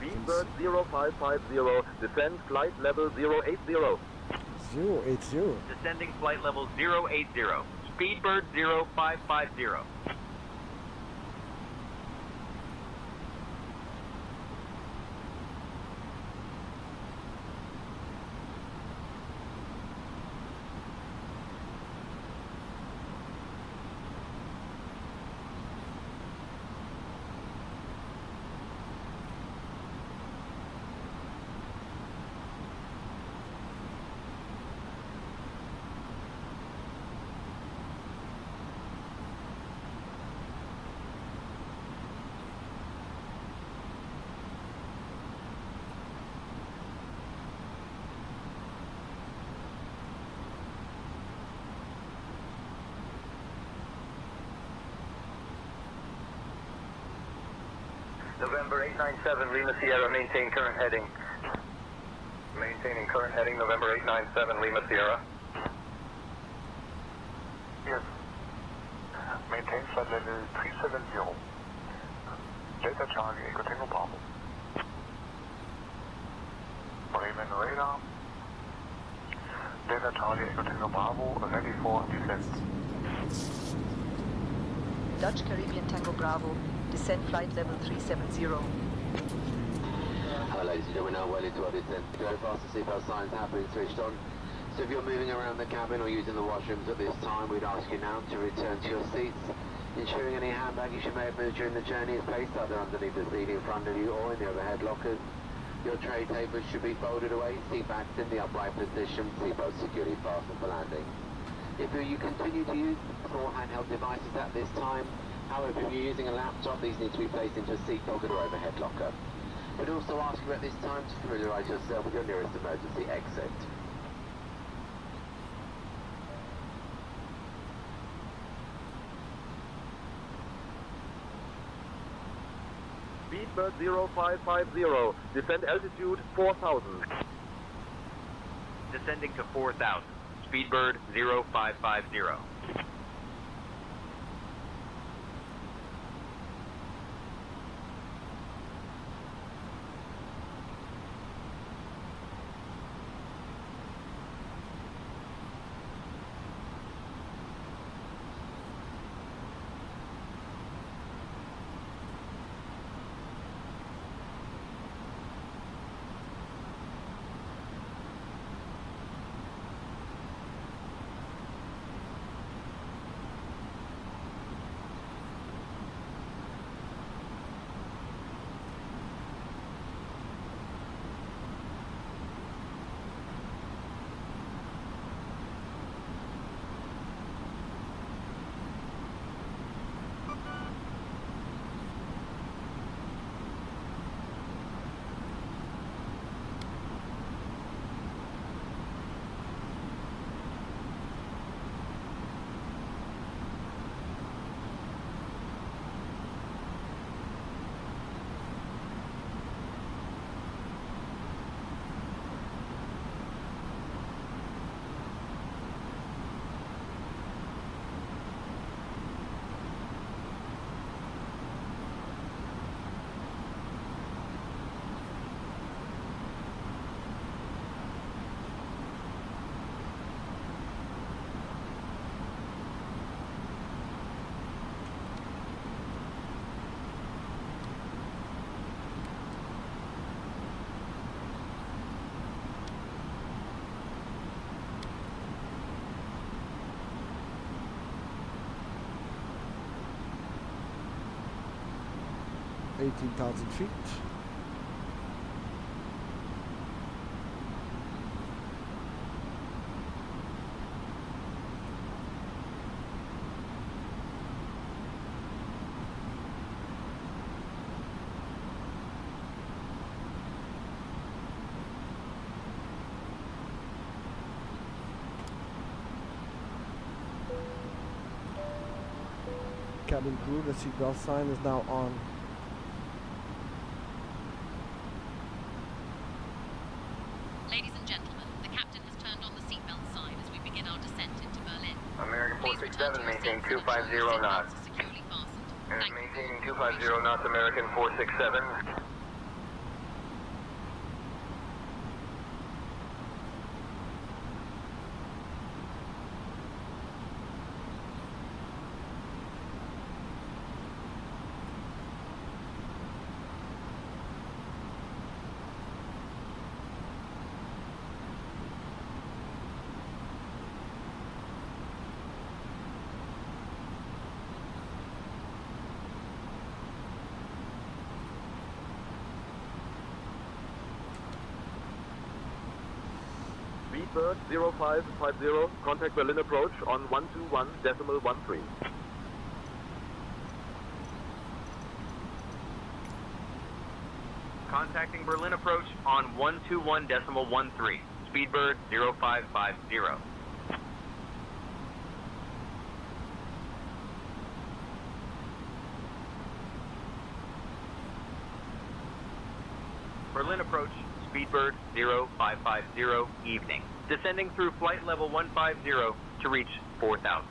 Speedbird 0550, descend flight level 080. 080. Descending flight level 080. Speedbird 0550. November 897, Lima Sierra, maintain current heading. Maintaining current heading, November 897, Lima Sierra. Yes. Maintain flight level 370. Delta Charlie, Echo Tango Bravo. Bremen radar. Delta Charlie, Echo Tango Bravo, ready for descent. Dutch Caribbean Tango Bravo, descent flight level 370. Hello ladies and gentlemen, now well into our descent. Go faster, seatbelt signs have been switched on. So if you're moving around the cabin or using the washrooms at this time, we'd ask you now to return to your seats, ensuring any hand baggage you may have moved during the journey is placed either underneath the seat in front of you or in the overhead lockers. Your tray tables should be folded away, seat backs in the upright position, seatbelt securely fastened for landing. If you continue to use small handheld devices at this time, however, if you're using a laptop, these need to be placed into a seat pocket or overhead locker. We'd also ask you at this time to familiarise yourself with your nearest emergency exit. Speedbird 0550, descend altitude 4000. Descending to 4,000. Speedbird 0550. – 18,000 feet. cabin crew. The seatbelt sign is now on. Ladies and gentlemen, the captain has turned on the seatbelt sign as we begin our descent into Berlin. American Please return to 467, your maintain seats and ensure your 250 knots. seatbelts are securely fastened. And Thank you. maintaining 250 knots, American 467. Speedbird 0550, contact Berlin approach on 121.13. Contacting Berlin approach on 121.13. Speedbird 0550. Berlin approach, Speedbird 0550, evening. Descending through flight level 150 to reach 4,000.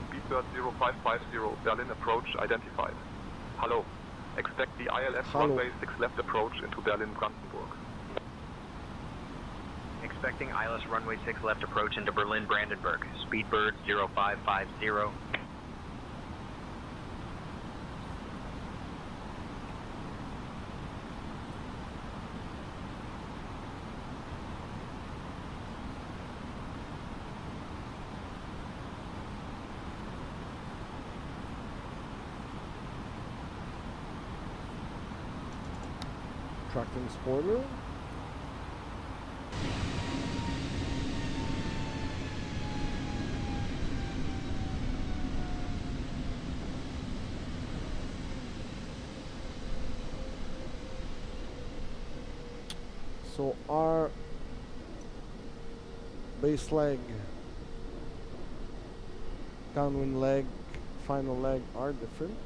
Speedbird 0550, Berlin approach identified. Hello. Expect the ILS Hello. runway 6 left approach into Berlin-Brandenburg. Expecting ILS runway 6 left approach into Berlin-Brandenburg. Speedbird 0550. Tracking spoiler. So our base leg, downwind leg, final leg are different.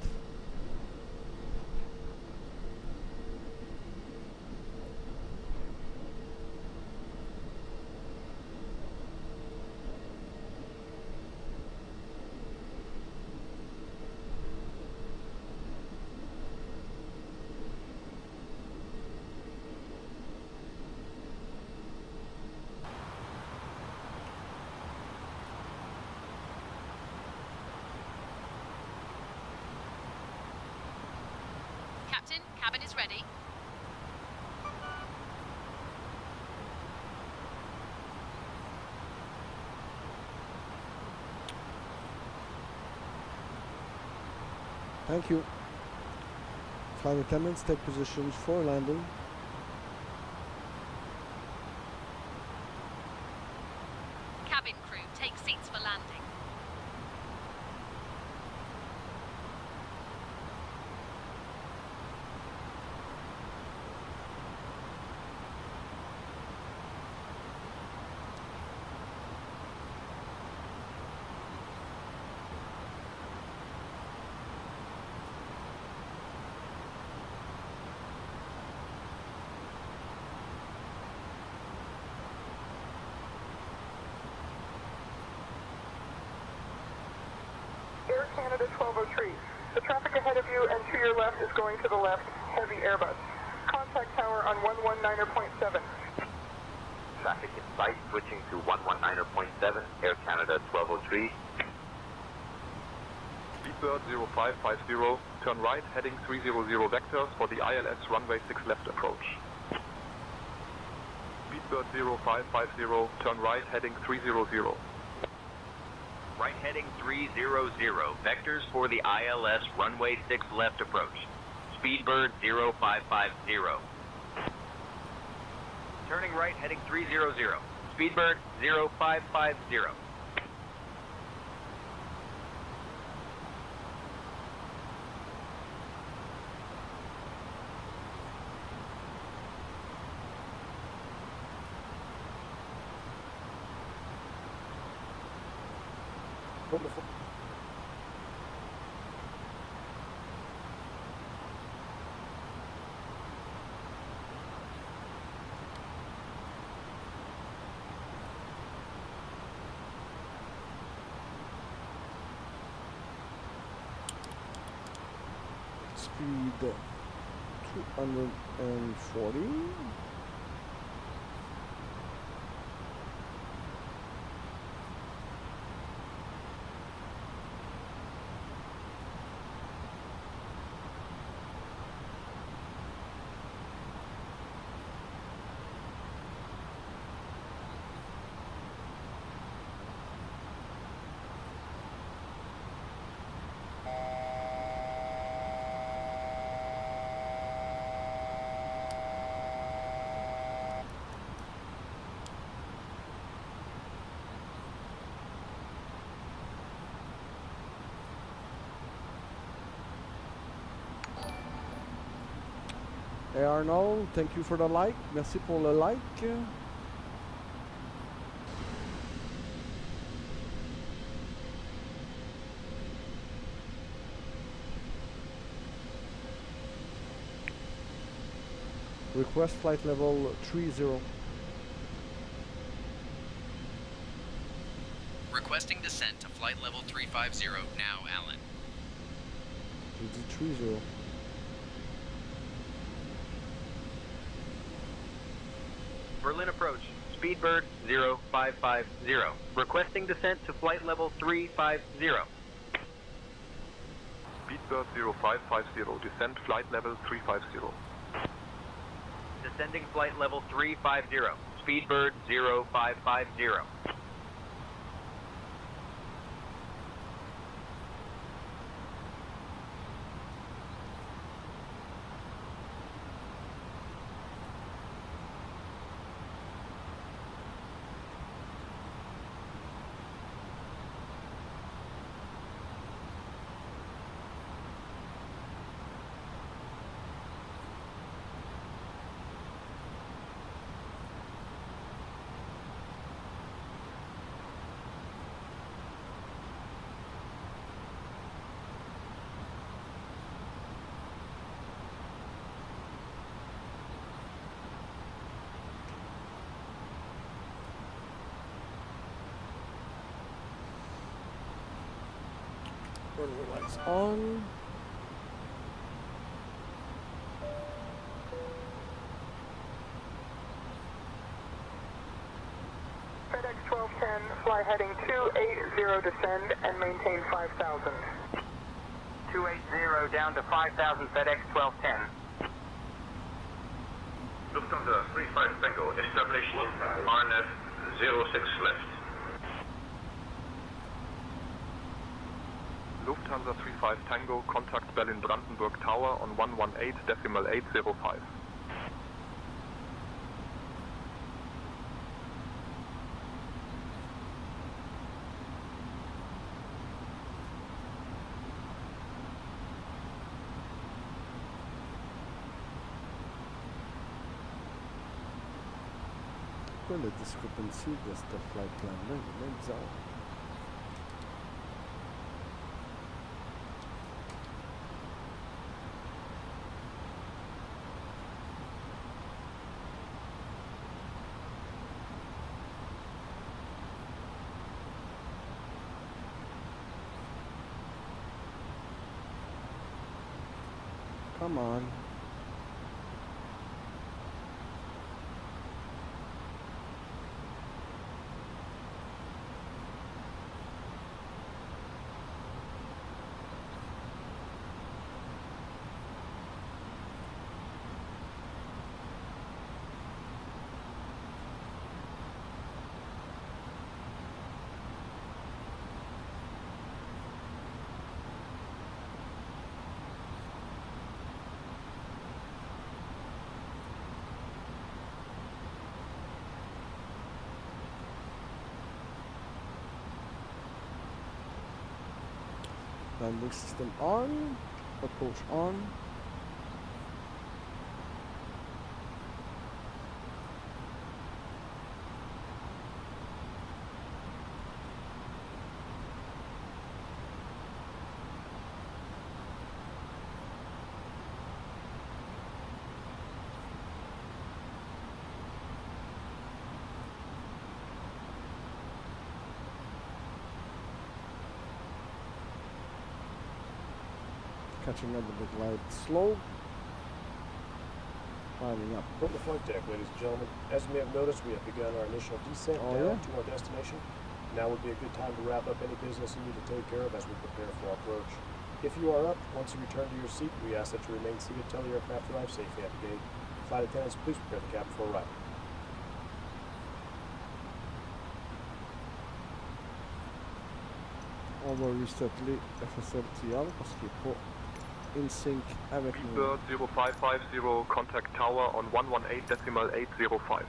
Captain, cabin is ready. Thank you. Flight attendants take positions for landing. Cabin crew, take seats for landing. Air Canada 1203. The traffic ahead of you and to your left is going to the left, heavy Airbus. Contact tower on 119.7. Traffic in sight, switching to 119.7, Air Canada 1203. Speedbird 0550, turn right heading 300 vectors for the ILS runway 6 left approach. Speedbird 0550, turn right heading 300. Right heading 300. Vectors for the ILS runway 6 left approach. Speedbird 0550. Turning right heading 300. Speedbird 0550. Put the speed 240. Hey Arnold, thank you for the like. Merci pour le like. Request flight level 30. Requesting descent to flight level 350 now, Alan. Je dis 30. Berlin approach. Speedbird 0550. Requesting descent to flight level 350. Speedbird 0550, descent flight level 350. Descending flight level 350. Speedbird 0550. Runway lights on. FedEx 1210, fly heading 280, descend and maintain 5,000. 280 down to 5,000 FedEx 1210. Lufthansa 35 Tango, establish RNF 06 left. Lufthansa 35 Tango, contact Berlin-Brandenburg Tower on 118.805. Pourquoi la discrepancy de cette flight plan-là est même bizarre? Come on. Landing system on, approach on. catching up with the glide slope. Climbing up. From the flight deck, ladies and gentlemen, as you may have noticed, we have begun our initial descent down to our destination. Now would be a good time to wrap up any business you need to take care of as we prepare for our approach. If you are up, once you return to your seat, we ask that you remain seated until the aircraft arrives safely at the gate. Flight attendants, please prepare the cabin for arrival. On va resetter FSLTL parce qu'il n'est pas in sync avec nous. Speedbird 0550, contact tower on 118.805.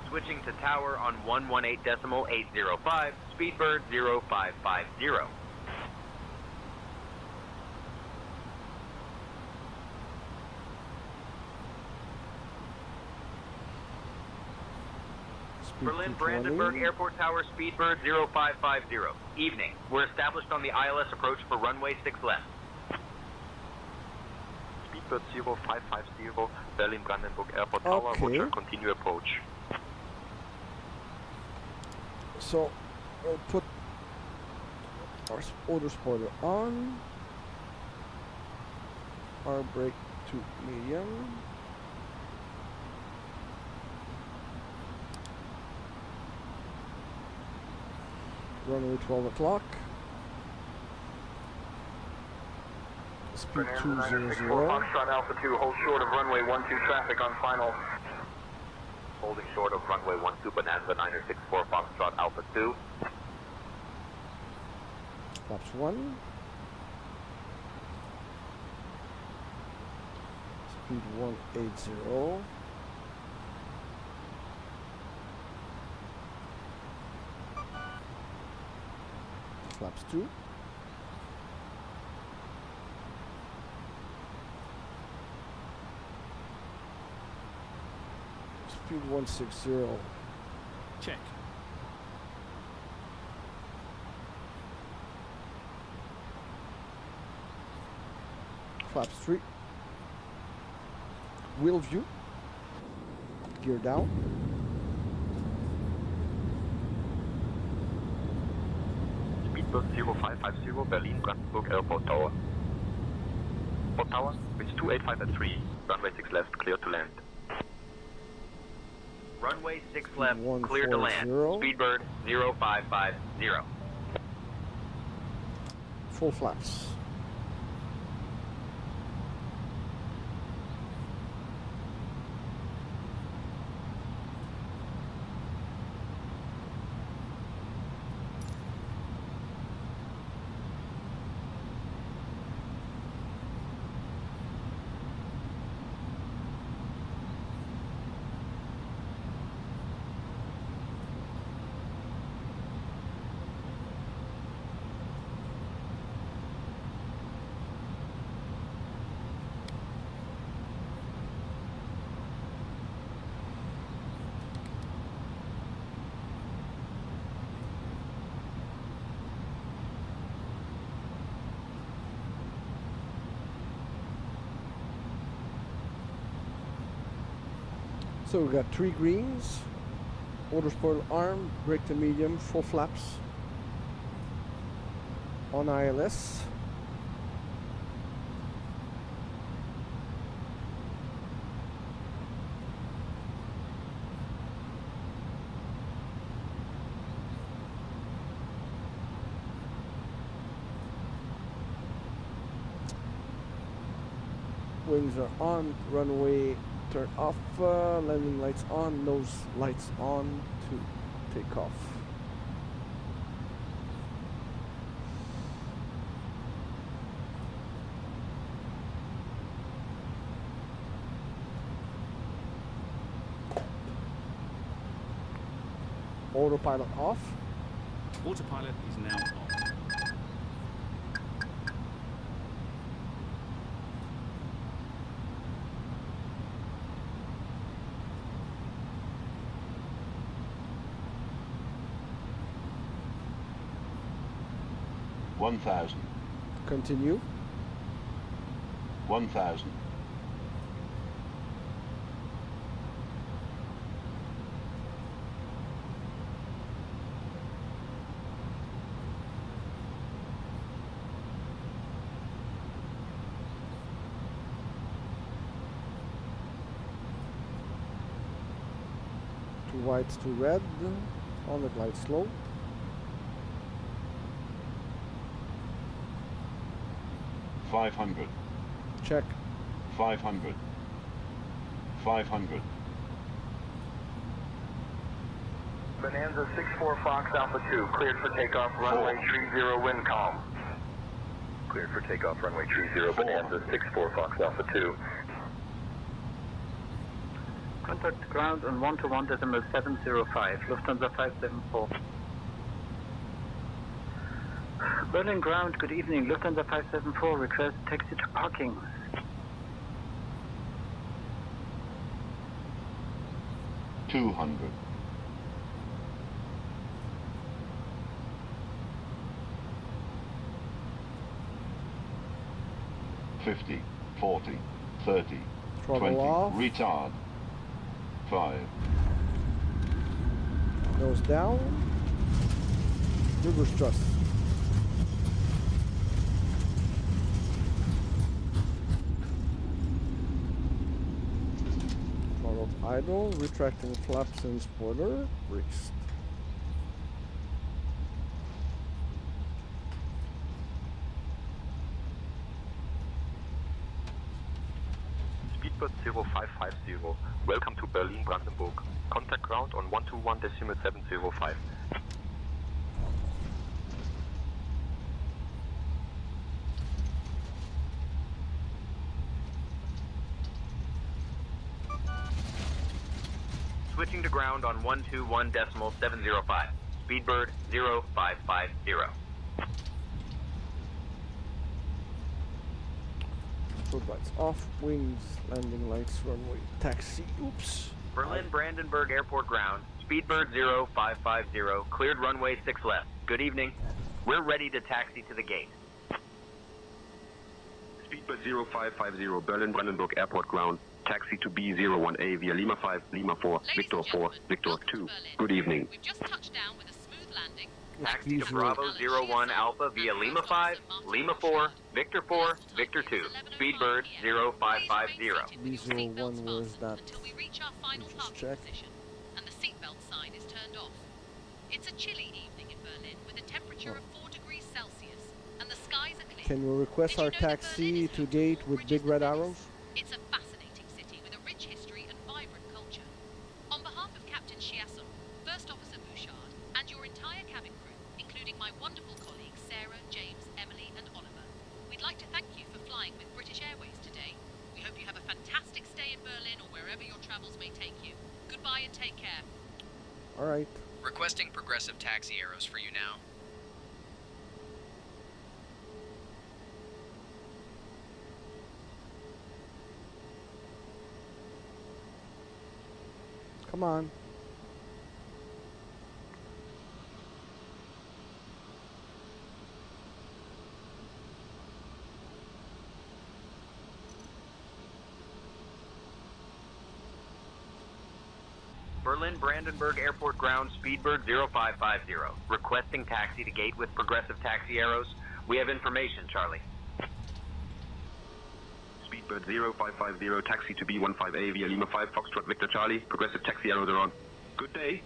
Switching to tower on 118.805, Speedbird 0550. Berlin Brandenburg Airport Tower, Speedbird 0550. Evening. We're established on the ILS approach for runway 6 left. Speedbird 0550, Berlin Brandenburg Airport Tower, Roger, continue approach. So, we'll put our auto spoiler on, our brake to medium, runway 12 o'clock, speed 200. Foxtrot Alpha 2, hold short of runway 12 traffic on final. Holding short of runway 12 Bonanza 964 Foxtrot Alpha 2. Flaps 1. Speed 180. Flaps 2. Speed 160. Check. Flaps 3. Wheel view. Gear down. Speedbird 0550, Berlin Brandenburg Airport Tower. Port Tower, winds 285 at 3, runway 6 left, clear to land. Runway 6 left, clear to land. Speedbird 0550. Full flaps. So we got 3 greens, auto spoiler arm, brake to medium, full flaps on ILS. Wings are on, runway turn off, landing lights on, nose lights on to take off. Autopilot off. Autopilot is now off. Continue. 1000. whites to red on the glide slope. $500. Check. 500. 500. Bonanza 64 Fox Alpha 2, cleared for takeoff, runway 30 wind calm. Cleared for takeoff, runway 30, Bonanza 64 Fox Alpha 2. Contact ground on 121.705, Lufthansa 574. Berlin ground, good evening, Lufthansa 574, request taxi to parking. $200. $50, $40, $30, Throttle $20, off. retard. 5. Nose down. Reverse thrust. Throttle idle, retracting flaps and spoiler, brakes. Speedbird 0550, welcome to Berlin Brandenburg. Contact ground on 121.705. Switching to ground on 121.705. Speedbird 0550. Strobe lights off, wings, landing lights, runway, taxi, oops. Berlin Brandenburg Airport ground. Speedbird 0550, cleared runway 6 left. Good evening. We're ready to taxi to the gate. Speedbird 0550, Berlin Brandenburg Airport ground. Taxi to B01A via Lima 5, Lima 4, Victor 4, Victor 2. Good evening. We've just touched down with a smooth landing. Taxi to Bravo 01 Alpha via Lima 5, Lima 4, Victor 4, Victor 2. Speedbird 0550. B01, where's that? Until we reach our final Just parking check. position, and the seatbelt sign is turned off. It's a chilly evening in Berlin with a temperature of 4 degrees Celsius, and the skies are clear. Can you request our taxi to gate with big red arrows? It's a fascinating city with a rich history and vibrant culture. On behalf of Captain Chiasson, First Officer Bouchard, and your entire cabin crew, including my wonderful colleagues Sarah, James, Emily, and Oliver, we'd like to thank you for flying with British Airways today. We hope you have a fantastic stay in Berlin or wherever your travels may take you. Goodbye and take care. Alright. Requesting progressive taxi arrows for you now. Come on. Berlin Brandenburg Airport ground, Speedbird 0550. Requesting taxi to gate with progressive taxi arrows. We have information, Charlie. Speedbird 0550, taxi to B15A via Lima 5, Foxtrot Victor Charlie. Progressive taxi arrows are on. Good day.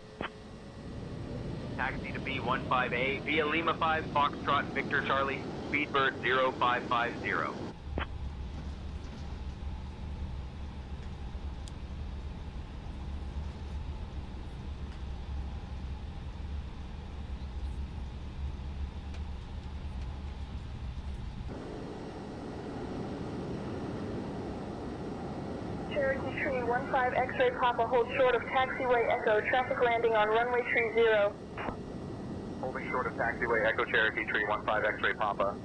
Taxi to B15A via Lima 5, Foxtrot Victor Charlie. Speedbird 0550. Cherokee Tree 15 X-ray Papa, hold short of taxiway Echo, traffic landing on runway tree 0. Holding short of taxiway Echo Cherokee Tree 15 X-ray Papa.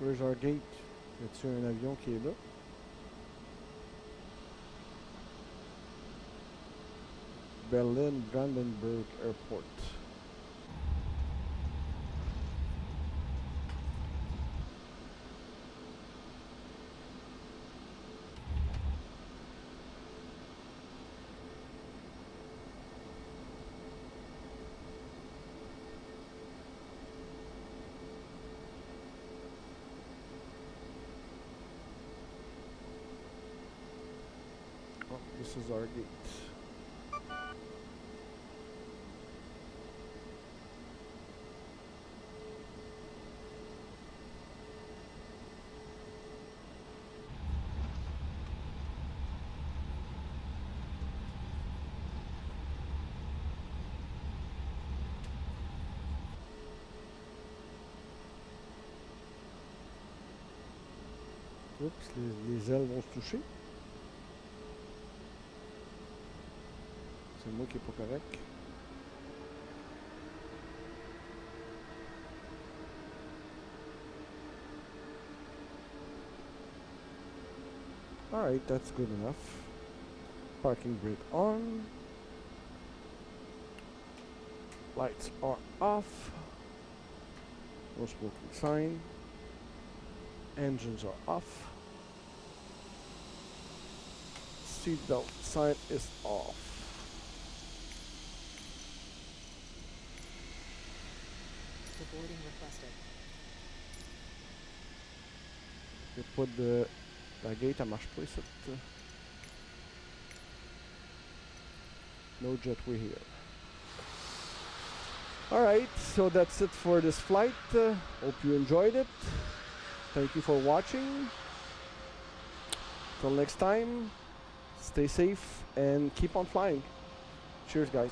Where's our gate? Y a-t-il un avion qui est là? Berlin Brandenburg Airport. Oh, this is our gate. Oups, les ailes vont se toucher. C'est moi qui est pas correct. Alright, that's good enough. Parking brake on. Lights are off. No smoking sign. Engines are off. Seatbelt sign is off. Boarding requested. Il n'y a pas de... La gate, elle marche pas ici. No jetway here. Alright, so that's it for this flight. Hope you enjoyed it. Thank you for watching. Till next time, stay safe and keep on flying. Cheers, guys.